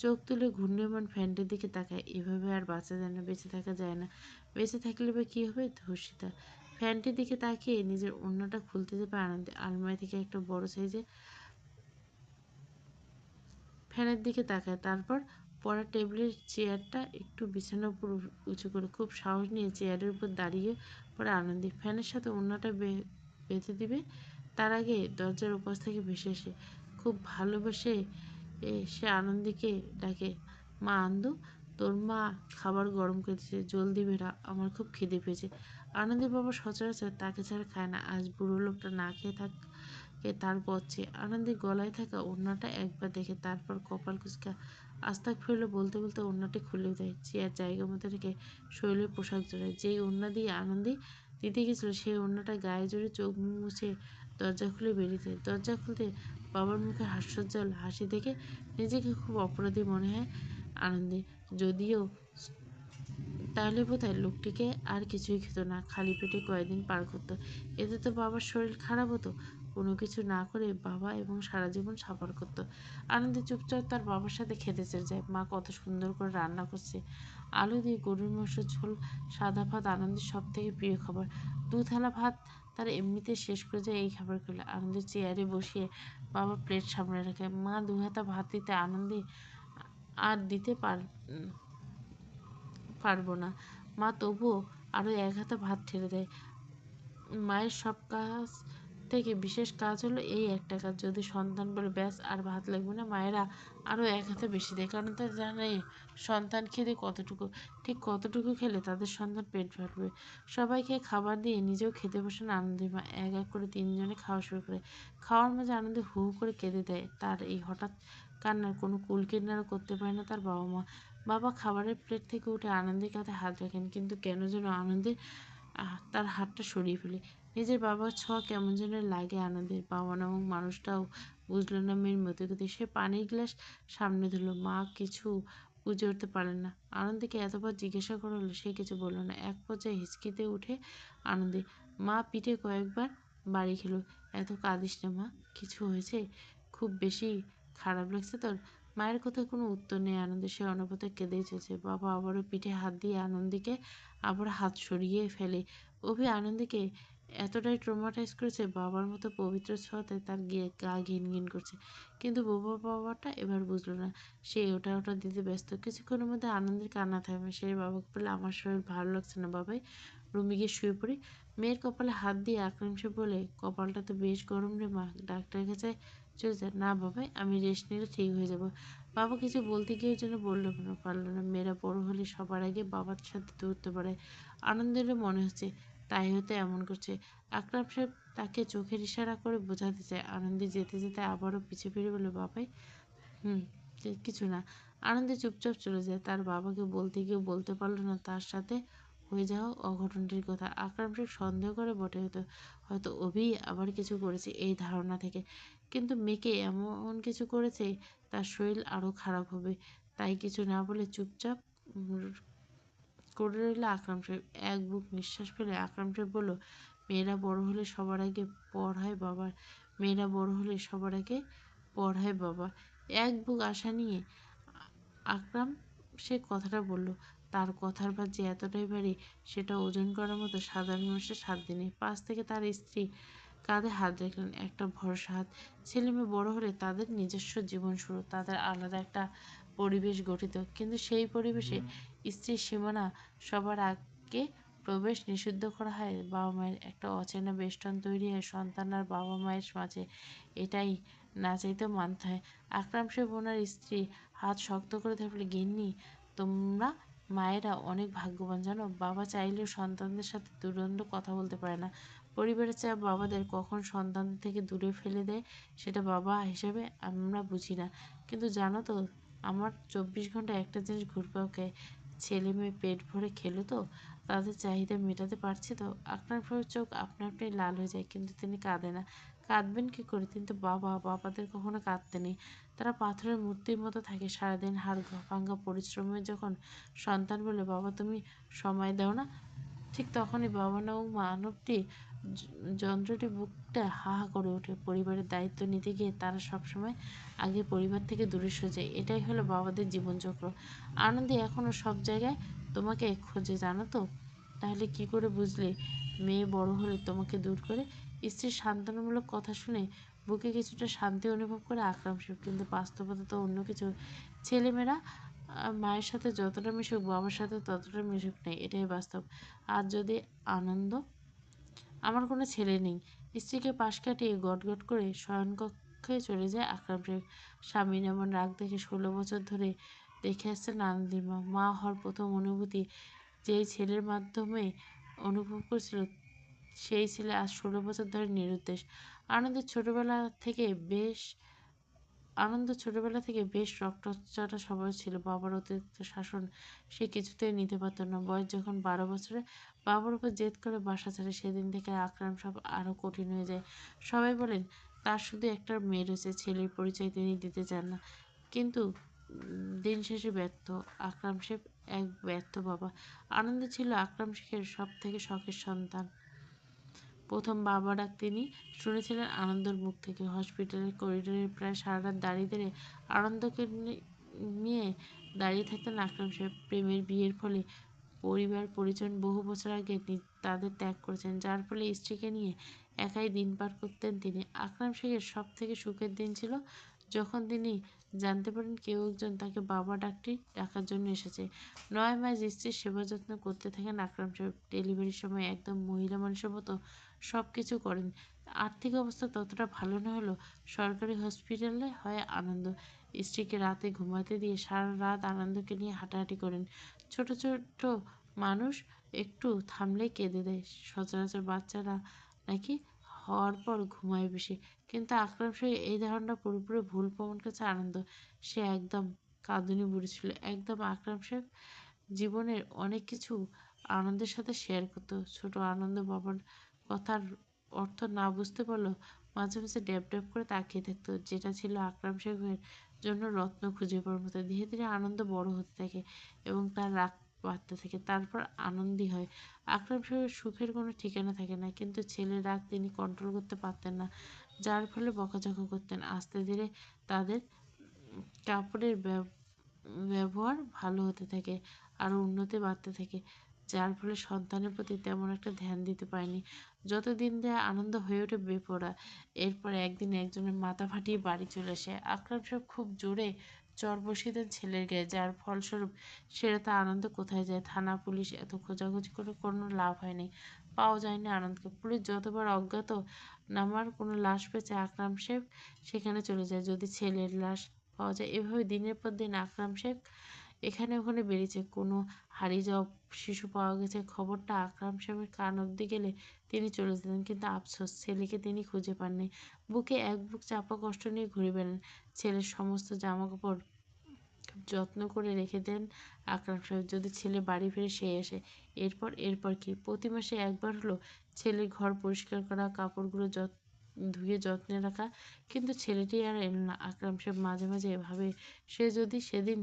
চোখ তুলে ঘূর্ণিয়মান ফ্যানটির দিকে তাকায়। এভাবে আর বাঁচা যায় না, বেঁচে থাকা যায় না। বেঁচে থাকলে বা কী হবে? ধর্ষিতা। ফ্যানটির দিকে তাকিয়ে নিজের ওড়নাটা খুলতে যাবে আনন্দী। আলমারি থেকে একটা বড় সাইজের ফ্যানের দিকে তাকায়। তারপর পড়ার টেবিলের চেয়ারটা একটু বিছানার উপর উঁচু করে খুব সাহস নিয়ে চেয়ারের উপর দাঁড়িয়ে পড়ে আনন্দী। ফ্যানের সাথে ওড়নাটা বেঁধে দিবে, তার আগে দরজার ওপাশ থেকে ভেসে আসে খুব ভালোবেসে সে আনন্দীকে ডাকে, মা আন্দু, তোর মা খাবার গরম করে দিয়েছে, জলদি বেরা, আমার খুব খিদে পেয়েছে। আনন্দীর বাবা সচরাচর তাকে ছাড়া খায় না, আজ বুড়ো লোকটা না খেয়ে থাকে তার পচছে। আনন্দী গলায় থাকা ওড়নাটা একবার দেখে, তারপর কপাল কুঁচকা আস্তাগফিরুল্লাহ বলতে বলতে ওড়নাটি খুলে দেয়। চেয়ার জায়গা মতো রেখে শরীরের পোশাক জড়ায়। যেই ওড়না দিয়ে আনন্দী দিতে গেছিল, সেই ওড়নাটা গায়ে জড়িয়ে চোখ মুছে দরজা খুলে বেরিয়ে যায়। দরজা খুলতে বাবার মুখে হাস্যোজ্জ্বল হাসি দেখে নিজেকে খুব অপরাধী মনে হয় আনন্দী। যদিও তাহলে বোধহয় লোকটিকে আর কিছুই খেত না, খালি পেটে কয়েকদিন পার করতো। এতে তো বাবার শরীর খারাপ হতো। কোনো কিছু না করে বাবা এবং সারা জীবন সাফার করতো। আনন্দে চুপচাপ তার বাবার সাথে খেতে চলে যায়। মা কত সুন্দর করে রান্না করছে, আলু দিয়ে গরুর মাংসের ঝোল, সাদা ভাত আনন্দের সব থেকে প্রিয় খাবার। 2 থালা ভাত তার এমনিতে শেষ করে যায় এই খাবার খেলে। আনন্দের চেয়ারে বসিয়ে বাবা প্লেট সামনে রাখে। মা 2 হাতা ভাত দিতে আনন্দে আর দিতে পারবো না। মা তবুও আরও 1 হাতা ভাত ঠেলে দেয়। মায়ের সব কাজ থেকে বিশেষ কাজ হলো এই একটা কাজ, যদি সন্তান বলে ব্যাস আর ভাত লাগবে না, মায়েরা আরও 1 হাতা বেশি দেয়, কারণ তারা জানে সন্তান খেতে কতটুকু, ঠিক কতটুকু খেলে তাদের সন্তান পেট ভরবে। সবাইকে খাবার দিয়ে নিজেও খেতে বসেন আনন্দী। মা এক এক করে 3 জনে খাওয়া শুরু করে। খাওয়ার মাঝে আনন্দী হু হু করে কেঁদে দেয়। তার এই হঠাৎ কান্নার কোনো কুল কিনারা করতে পারে না তার বাবা মা। বাবা খাবারের প্লেট থেকে উঠে আনন্দীর কাঁধে হাত রাখেন, কিন্তু কেন যেন আনন্দীর তার হাতটা সরিয়ে ফেলে। নিজের বাবার ছোঁয়া কেমন যেন লাগে আনন্দের। বাবা নামক মানুষটাও বুঝল না মেয়ের মতিগতি। সে পানির গ্লাস সামনে ধরল। মা কিছু বুঝে উঠতে পারলেন না। আনন্দীকে এতবার জিজ্ঞাসা করা হলো, সে কিছু বলল না। এক পর্যায়ে হিচকিতে উঠে আনন্দী। মা পিঠে কয়েকবার বাড়ি খেল। এত কাঁদিস না মা, কিছু হয়েছে? খুব বেশি খারাপ লাগছে তোর? মায়ের কথায় কোনো উত্তর নেই আনন্দের, সে অনবরত কেঁদেই চলেছে। বাবা আবারও পিঠে হাত দিয়ে আনন্দীকে আবার হাত সরিয়ে ফেলে। অভি আনন্দীকে এতটাই ট্রমাটাইজ করেছে, বাবার মতো পবিত্র ছোঁয়াতে তার গা ঘিন ঘিন করছে। কিন্তু বাবাটা এবার বুঝলো না। সে ওটা ওটা দিতে ব্যস্ত। কিছুক্ষণের মধ্যে আনন্দের কান্না থামে। সে বাবাকে বলে, আমার শরীর ভালো লাগছে না বাবাই, রুমে গিয়ে শুয়ে পড়ি। মেয়ের কপালে হাত দিয়ে আকরাম সে বলে, কপালটা তো বেশ গরম রে মা, ডাক্তারের কাছে চলে যায়। না বাবাই, আমি রেস্ট নিলে ঠিক হয়ে যাব। বাবা কিছু বলতে গিয়ে যেন বললো না, পারলো না। মেয়েরা বড় হলে সবার আগে বাবার সাথে দূরত্ব বাড়ায়। আনন্দেরও মনে হচ্ছে তাই হয়তো এমন করছে। আকরাম সাহেব তাকে চোখের ইশারা করে বোঝাতে চায়। আনন্দে যেতে যেতে আবারও পিছু ফিরে বলে, বাবাই হুম কিছু না। আনন্দে চুপচাপ চলে যায়। তার বাবাকে বলতে গিয়ে বলতে পারলো না তার সাথে হয়ে যাওয়া অঘটনটির কথা। আকরাম সাহেব সন্দেহ করে বটে, হয়তো হয়তো অভি আবার কিছু করেছে এই ধারণা থেকে। কিন্তু মেয়েকে এমন কিছু করেছে তার শরীর আরও খারাপ হবে। তাই কিছু না বলে চুপচাপ করে রইল আকরাম সাহেব। এক বুক নিঃশ্বাস ফেলে আকরাম সাহেব বলল, মেয়েরা বড় হলে সবার আগে পর হয় বাবার। মেয়েরা বড় হলে সবার আগে পর হয় বাবা। এক বুক আশা নিয়ে আকরাম সে কথাটা বলল। তার কথার ভার যে এতটাই ভারী সেটা ওজন করার মতো সাধারণ মানুষের সাধ্য নেই। পাশ থেকে তার স্ত্রী কাঁধে হাত রাখলেন, একটা ভরসা হাত। ছেলে মেয়ে বড় হলে তাদের নিজস্ব জীবন শুরু, তাদের আলাদা একটা পরিবেশ গঠিত। কিন্তু সেই পরিবেশে স্ত্রীর সীমানা সবার আগে প্রবেশ নিষিদ্ধ করা হয়। বাবা মায়ের একটা অচেনা বেষ্টন তৈরি হয় সন্তান আর বাবা মায়ের মাঝে। এটাই না চাইতেও মানতে হয়। আকরাম সাহেব ওনার স্ত্রী হাত শক্ত করে ধরে, গিন্নি তোমরা মায়েরা অনেক ভাগ্যবান জানো। বাবা চাইলেও সন্তানদের সাথে দুরন্ত কথা বলতে পারে না। পরিবারের চাপ বাবাদের কখন সন্তানদের থেকে দূরে ফেলে দেয় সেটা বাবা হিসেবে আমরা বুঝি না। কিন্তু জানো তো, আমার 24 ঘন্টা একটা জিনিস ঘুরপাক খায়, ছেলে মেয়ে পেট ভরে খেলো তো, তাদের চাহিদা মেটাতে পারছি তো। আপনার চোখ আপনা আপনি লাল হয়ে যায়, কিন্তু তিনি কাঁদে না। কাঁদবেন কি করে? তিনি তো বাবাদের কখনো কাঁদতে নেই। তারা পাথরের মূর্তির মতো থাকে সারাদিন, হাড় ভাঙা পরিশ্রমে। যখন সন্তান বলে, বাবা তুমি সময় দাও না, ঠিক তখনই বাবা নামক মানবটি যন্ত্রটি বুকটা হা হা করে ওঠে। পরিবারের দায়িত্ব নিতে গিয়ে তারা সবসময় আগে পরিবার থেকে দূরে সরে যায়। এটাই হলো বাবাদের জীবনচক্র। আনন্দে এখনও সব জায়গায় তোমাকে খোঁজে জানো তো। তাহলে কি করে বুঝলে মেয়ে বড় হলে তোমাকে দূর করে? স্ত্রীর সান্ত্বনামূলক কথা শুনে বুকে কিছুটা শান্তি অনুভব করে আকরাম সাহেব। কিন্তু বাস্তবতা তো অন্য কিছু। ছেলেমেয়েরা মায়ের সাথে যতটা মিশুক বাবার সাথে ততটা মিশুক নেই, এটাই বাস্তব। আর যদি আনন্দ, আমার কোনো ছেলে নেই। স্ত্রীকে পাশ কাটিয়ে গটগট করে শয়নকক্ষে চলে যায় আকরাম সাহেব। স্বামীর এমন রাগ দেখে 16 বছর ধরে দেখে আসছেন আনন্দের মা। মা হওয়ার প্রথম অনুভূতি যেই ছেলের মাধ্যমে অনুভব করছিল, সেই ছেলে আজ 16 বছর ধরে নিরুদ্দেশ। আনন্দের ছোটবেলা থেকে বেশ রক্তচটা স্বভাব ছিল। বাবার অতিরিক্ত শাসন সে কিছুতেই নিতে পারত না। বয়স যখন 12 বছরে বাবার উপর জেদ করে বাসা ছাড়ে, সেদিন থেকে আকরাম সব আরও কঠিন হয়ে যায়। সবাই বলেন তার শুধু একটা মেয়ে রয়েছে, ছেলের পরিচয় তিনি দিতে চান না। কিন্তু দিন শেষে ব্যর্থ আকরাম শেখ, এক ব্যর্থ বাবা। আনন্দ ছিল আকরাম শেখের সব থেকে শখের সন্তান। প্রথম বাবা ডাক তিনি শুনেছিলেন আনন্দর মুখ থেকে। হসপিটালের করিডোরে প্রায় সারা রাত দাঁড়িয়ে দাঁড়িয়ে আনন্দকে নিয়ে দাঁড়িয়ে থাকতেন আকরাম সাহেব। প্রেমের বিয়ের ফলে পরিবার পরিজন বহু বছর আগে তাদের ত্যাগ করেছেন, যার ফলে স্ত্রীকে নিয়ে একাই দিন পার করতেন তিনি। আকরাম শেখের সব থেকে সুখের দিন ছিল যখন তিনি জানতে পারেন কেউ একজন তাকে বাবা ডাকটি ডাকার জন্য এসেছে। 9 মাস স্ত্রীর সেবা যত্ন করতে থাকেন আকরাম সাহেব। ডেলিভারির সময় একদম মহিলা মানুষের মতো সব কিছু করেন। আর্থিক অবস্থা ততটা ভালো না হলেও সরকারি হসপিটালে হয় আনন্দ। স্ত্রীকে রাতে ঘুমাতে দিয়ে সারা রাত আনন্দকে নিয়ে হাঁটাহাঁটি করেন। ছোট ছোট মানুষ একটু থামলেই কেঁদে দেয়। সচরাচর বাচ্চারা নাকি হওয়ার পর ঘুমায় বেশি। কিন্তু আকরাম সাহেব এই ধারণা পুরোপুরি ভুল প্রমাণ করেছে আনন্দ। সে একদম কাঁদুনি বুড়ি ছিল, একদম। আকরাম সাহেব জীবনের অনেক কিছু আনন্দের সাথে শেয়ার করতো। ছোট আনন্দ বাবার কথার অর্থ না বুঝতে পারলেও মাঝে মাঝে ড্যাব ড্যাব করে তাকিয়ে থাকতো, যেটা ছিল আকরাম সাহেবের জন্য রত্ন খুঁজে পাওয়ার মতো। ধীরে ধীরে আনন্দ বড় হতে থাকে এবং তার রাগ বাড়তে থাকে। তারপর আনন্দী হয়। আকরাম সাহেবের সুখের কোনো ঠিকানা থাকে না, কিন্তু ছেলের রাগ তিনি কন্ট্রোল করতে পারতেন না, যার ফলে বকাঝকা করতেন। আস্তে ধীরে তাদের কাপড়ের ব্যবহার ভালো হতে থাকে, আরও উন্নতি বাড়তে থাকে, যার ফলে সন্তানের প্রতি তেমন একটা ধ্যান দিতে পারেনি। যত দিন যায় আনন্দ হয়ে ওঠে বেপরোয়া। এরপর একদিন একজনের মাথা ফাটিয়ে বাড়ি চলে আসে। আকরাম সাহেব খুব জোরে চর বসিয়ে দেন ছেলের গায়ে, যার ফলস্বরূপ সেটা তা আনন্দ কোথায় যায়। থানা পুলিশ এত খোঁজাখুঁজি করে কোনো লাভ হয়নি, পাওয়া যায়নি আনন্দকে। পুলিশ যতবার অজ্ঞাত নামার কোনো লাশ পেয়েছে, আকরাম সাহেব সেখানে চলে যায় যদি ছেলের লাশ পাওয়া যায়। এভাবে দিনের পর দিন আকরাম সাহেব এখানে ওখানে বেরিয়েছে। কোনো হারিয়ে যাওয়া শিশু পাওয়া গেছে খবরটা আকরাম সাহেবের কান অবধি গেলে তিনি চলে যেতেন, কিন্তু আফসোস, ছেলেকে তিনি খুঁজে পাননি। বুকে এক বুক চাপা কষ্ট নিয়ে ঘুরে বেড়ান। ছেলের সমস্ত জামাকাপড় খুব যত্ন করে রেখে দেন আকরাম সাহেব, যদি ছেলে বাড়ি ফিরে সেই আসে। এরপর কি প্রতি মাসে একবার হলো ছেলের ঘর পরিষ্কার করা, কাপড়গুলো ধুয়ে যত্নে রাখা, কিন্তু ছেলেটি আর এলো না। আকরাম সাহেব মাঝে মাঝে ভাবে, সে যদি সেদিন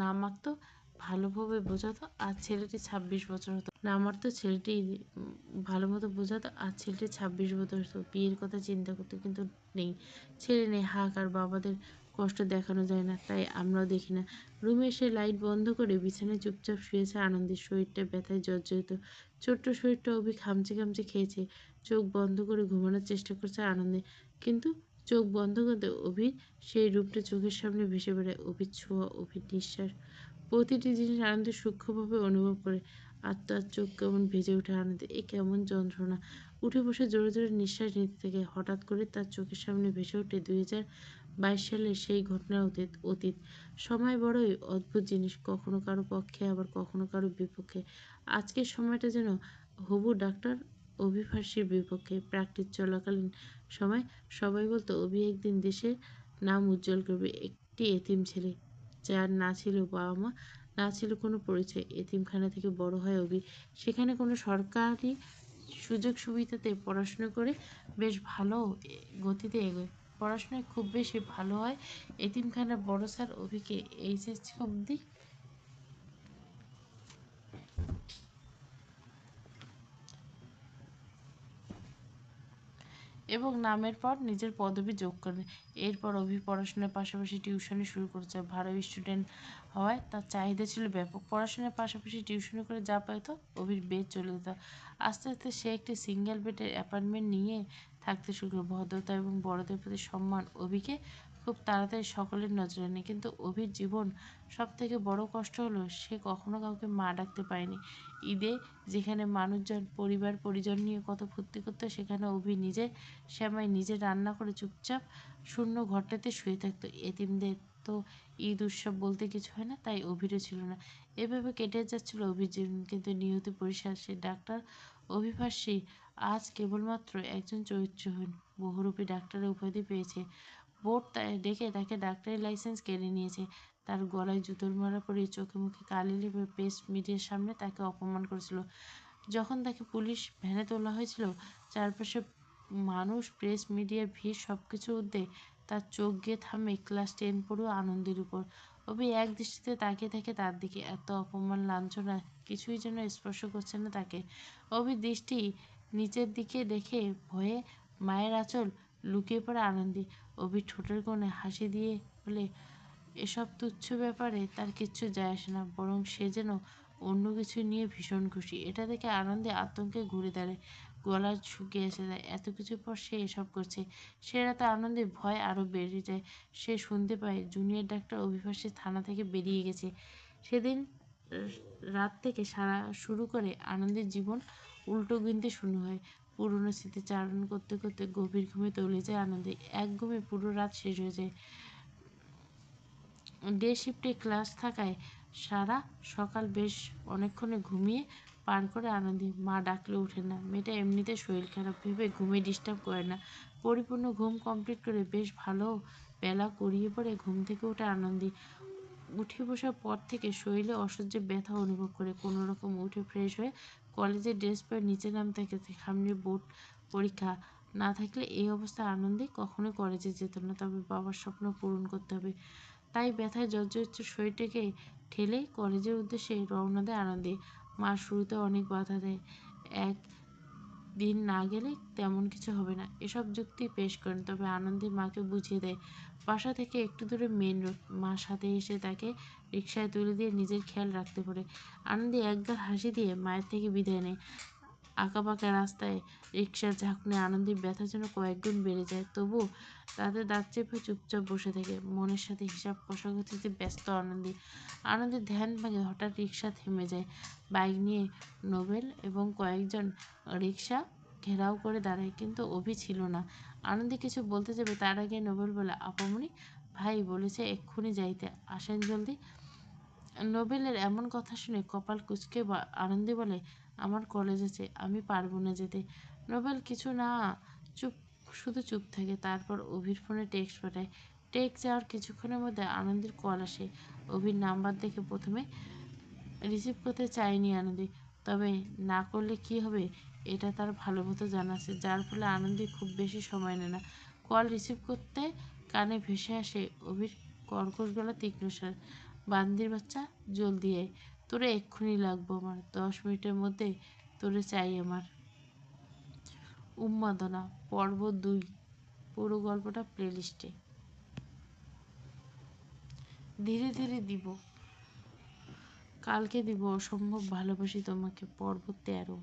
না মারতো, ভালোভাবে বোঝাতো, আর ছেলেটি 26 বছর হতো। না মারতো, ছেলেটি ভালো মতো বোঝাতো, আর ছেলেটি 26 বছর হতো। বিয়ের কথা চিন্তা করতো, কিন্তু নেই, ছেলে নেই। হাক আর বাবাদের কষ্ট দেখানো যায় না, তাই আমরাও দেখি না। রুমে এসে লাইট বন্ধ করে বিছানায় চুপচাপ শুয়েছে আনন্দের। শরীরটা ব্যথায় জর্জরিত, ছোট্ট শরীরটা অভি খামচে খামচে খেয়েছে। চোখ বন্ধ করে ঘুমানোর চেষ্টা করছে আনন্দে, কিন্তু চোখ বন্ধ করতে অভির সেই রূপটা চোখের সামনে ভেসে বেড়ায়। অভির ছোঁয়া, অভির নিঃশ্বাস, প্রতিটি জিনিস আনন্দ সূক্ষ্মভাবে অনুভব করে। আর তার চোখ কেমন ভেজে ওঠে আনন্দে। এ কেমন যন্ত্রণা! উঠে বসে জোরে জোরে নিঃশ্বাস নিতে থাকে। হঠাৎ করে তার চোখের সামনে ভেসে ওঠে 2022 সালের সেই ঘটনার অতীত। সময় বড়ই অদ্ভুত জিনিস, কখনো কারো পক্ষে আবার কখনো কারো বিপক্ষে। আজকের সময়টা যেন হবু ডাক্তার অভি ফার্সির বিপক্ষে। প্র্যাকটিস চলাকালীন সময় সবাই বলতো অভি একদিন দেশের নাম উজ্জ্বল করবে। একটি এতিম ছেলে, যার না ছিল বাবা মা, না ছিল কোনো পরিচয়। এতিমখানা থেকে বড় হয় অভি। সেখানে কোনো সরকারি সুযোগ সুবিধাতে পড়াশুনো করে বেশ ভালো গতিতে এগোয়। পড়াশোনায় খুব বেশি ভালো হয়। এতিমখানার বড় স্যার অভিকে এইচএসসি অবধি এবং নামের পর নিজের পদবি যোগ করেন। এরপর অভি পড়াশোনার পাশাপাশি টিউশনি শুরু করেছে। ভালো স্টুডেন্ট হওয়ায় তার চাহিদা ছিল ব্যাপক। পড়াশোনার পাশাপাশি টিউশনি করে যা পেত অভির বেড চলে যেত। আস্তে আস্তে সে একটি সিঙ্গেল বেডের অ্যাপার্টমেন্ট নিয়ে থাকতে শুরু করে। ভদ্রতা এবং বড়দের প্রতি সম্মান অভিকে খুব তাড়াতাড়ি সকলের নজরে নেয়। কিন্তু অভির জীবন সব থেকে বড় কষ্ট হলো সে কখনো কাউকে মা ডাকতে পারেনি। ঈদে যেখানে মানুষজন পরিবার পরিজন নিয়ে কত ফুর্তি করতো, সেখানে অভি নিজে শ্যামাই নিজে রান্না করে চুপচাপ শূন্য ঘরটাতে শুয়ে থাকতো। এতিমদের তো ঈদ উৎসব বলতে কিছু হয় না, তাই অভিরও ছিল না। এভাবে কেটে যাচ্ছিল অভির জীবন। কিন্তু নিয়তি পরিষ্কার, সে ডাক্তার অভি ফার্সি আজ কেবলমাত্র একজন চরিত্রহীন বহুরূপী ডাক্তারের উপাধি পেয়েছে। বোর্ড ডেকে তাকে ডাক্তারি লাইসেন্স কেড়ে নিয়েছে। তার গলায় জুতোর মারা পরিয়ে চোখে মুখে কালি লেপে প্রেস মিডিয়ার সামনে তাকে অপমান করেছিল। যখন তাকে পুলিশ ভ্যানে তোলা হয়েছিল, চারপাশে মানুষ, প্রেস, মিডিয়ার ভিড়, সব কিছু ঊর্ধ্বে তার চোখ গিয়ে থামে ক্লাস 10 পড়ুয়া আনন্দের উপর। অভি এক দৃষ্টিতে তাকিয়ে থাকে তার দিকে। এত অপমান, লাঞ্ছনা কিছুই যেন স্পর্শ করছে না তাকে। অভির দৃষ্টি নিচের দিকে দেখে ভয়ে মায়ের আঁচল লুকিয়ে পড়ে আনন্দী। অভির ঠোঁটের কোণে হাসি দিয়ে বলে, এসব তুচ্ছ ব্যাপারে তার কিচ্ছু যায় আসে না, বরং সে যেন অন্য কিছু নিয়ে ভীষণ খুশি। এটা দেখে আনন্দে আতঙ্কে ঘুরে দাঁড়ায়, গলা শুকিয়ে এসে যায়। এত কিছুর পর সে এসব করছে। সে রাতে আনন্দের ভয় আরও বেড়ে যায়। সে শুনতে পায় জুনিয়র ডাক্তার অভিভাষী থানা থেকে বেরিয়ে গেছে। সেদিন রাত থেকে শুরু করে আনন্দের জীবন উল্টো গিনতে শুরু হয়। পুরনো স্মৃতি চারণ করতে করতে গভীর ঘুমে তলিয়ে যায় আনন্দে। এক ঘুমে পুরো রাত শেষ হয়ে যায়। ডে শিফটে ক্লাস থাকায় সারা সকাল বেশ অনেকক্ষণে ঘুমিয়ে পার করে আনন্দী। মা ডাকলে ওঠে না, মেয়েটা এমনিতে শরীর খারাপ ভেবে ঘুমে ডিস্টার্ব করে না। পরিপূর্ণ ঘুম কমপ্লিট করে বেশ ভালো বেলা গড়িয়ে পড়ে ঘুম থেকে ওঠে আনন্দী। উঠে বসার পর থেকে শরীরে অসহ্য ব্যথা অনুভব করে কোনো রকম উঠে ফ্রেশ হয়ে কলেজের ড্রেস পরে নিচে নামতে থাকে। সামনে বোর্ড পরীক্ষা, না থাকলে এই অবস্থা আনন্দে কখনোই কলেজে যেত না। তবে বাবার স্বপ্ন পূরণ করতে হবে, তাই ব্যথায় জর্জরিত শরীরটাকে ঠেলে কলেজের উদ্দেশ্যে রওনা দেয় আনন্দী। মা শুরুতে অনেক বাধা দেয়, এক দিন না গেলে তেমন কিছু হবে না এসব যুক্তি পেশ করেন। তবে আনন্দী মাকে বুঝিয়ে দেয় বাসা থেকে একটু দূরে মেন রোড। মা সাথে এসে তাকে রিকশায় তুলে দিয়ে নিজের খেয়াল রাখতে পারে। আনন্দী একগাল হাসি দিয়ে মায়ের থেকে বিদায় নেয়। আঁকাবাঁকা রাস্তায় রিকশার ঝাঁকুনি আনন্দীর ব্যথা যেন কয়েক গুণ বেড়ে যায়। তবু তাতে দাঁত চেপে চুপচাপ বসে থাকে, মনের সাথে হিসাব কষাকষিতে ব্যস্ত আনন্দী। আনন্দের ধ্যান ভাঙে হঠাৎ রিকশা থেমে যায়। বাইক নিয়ে নোবেল এবং কয়েকজন রিকশা ঘেরাও করে দাঁড়ায়, কিন্তু অভি ছিল না। আনন্দী কিছু বলতে যাবে তার আগে নোবেল বলে, আপামনি ভাই বলেছে এক্ষুনি যাইতে, আসেন জলদি। নোবেলের এমন কথা শুনে কপাল কুঁচকে আনন্দী বলে, আমার কলেজ আছে, আমি পারবো না যেতে। নোবেল কিছু না চুপ শুধু চুপ থাকে। তারপর অভির ফোনে টেক্সট পাঠায়। টেক্সট যাওয়ার কিছুক্ষণের মধ্যে আনন্দীর কল আসে। অভির নাম্বার দেখে প্রথমে রিসিভ করতে চায়নি আনন্দী, তবে না করলে কি হবে এটা তার ভালো মতো জানা আছে, যার ফলে আনন্দী খুব বেশি সময় নেয় না। কল রিসিভ করতে কানে ভেসে আসে অভির কর্কশ গলা তীক্ষ্ণ স্বর, বান্দির বাচ্চা জলদি আয়, তোরে এক্ষুনি লাগবো, আমার 10 মিনিটের মধ্যে তোরে চাই আমার। উন্মাদনা পর্ব 2 পুরো গল্পটা প্লেলিস্টে। ধীরে ধীরে দিব, কালকে দিব, অসম্ভব ভালোবাসি তোমাকে পর্ব 13।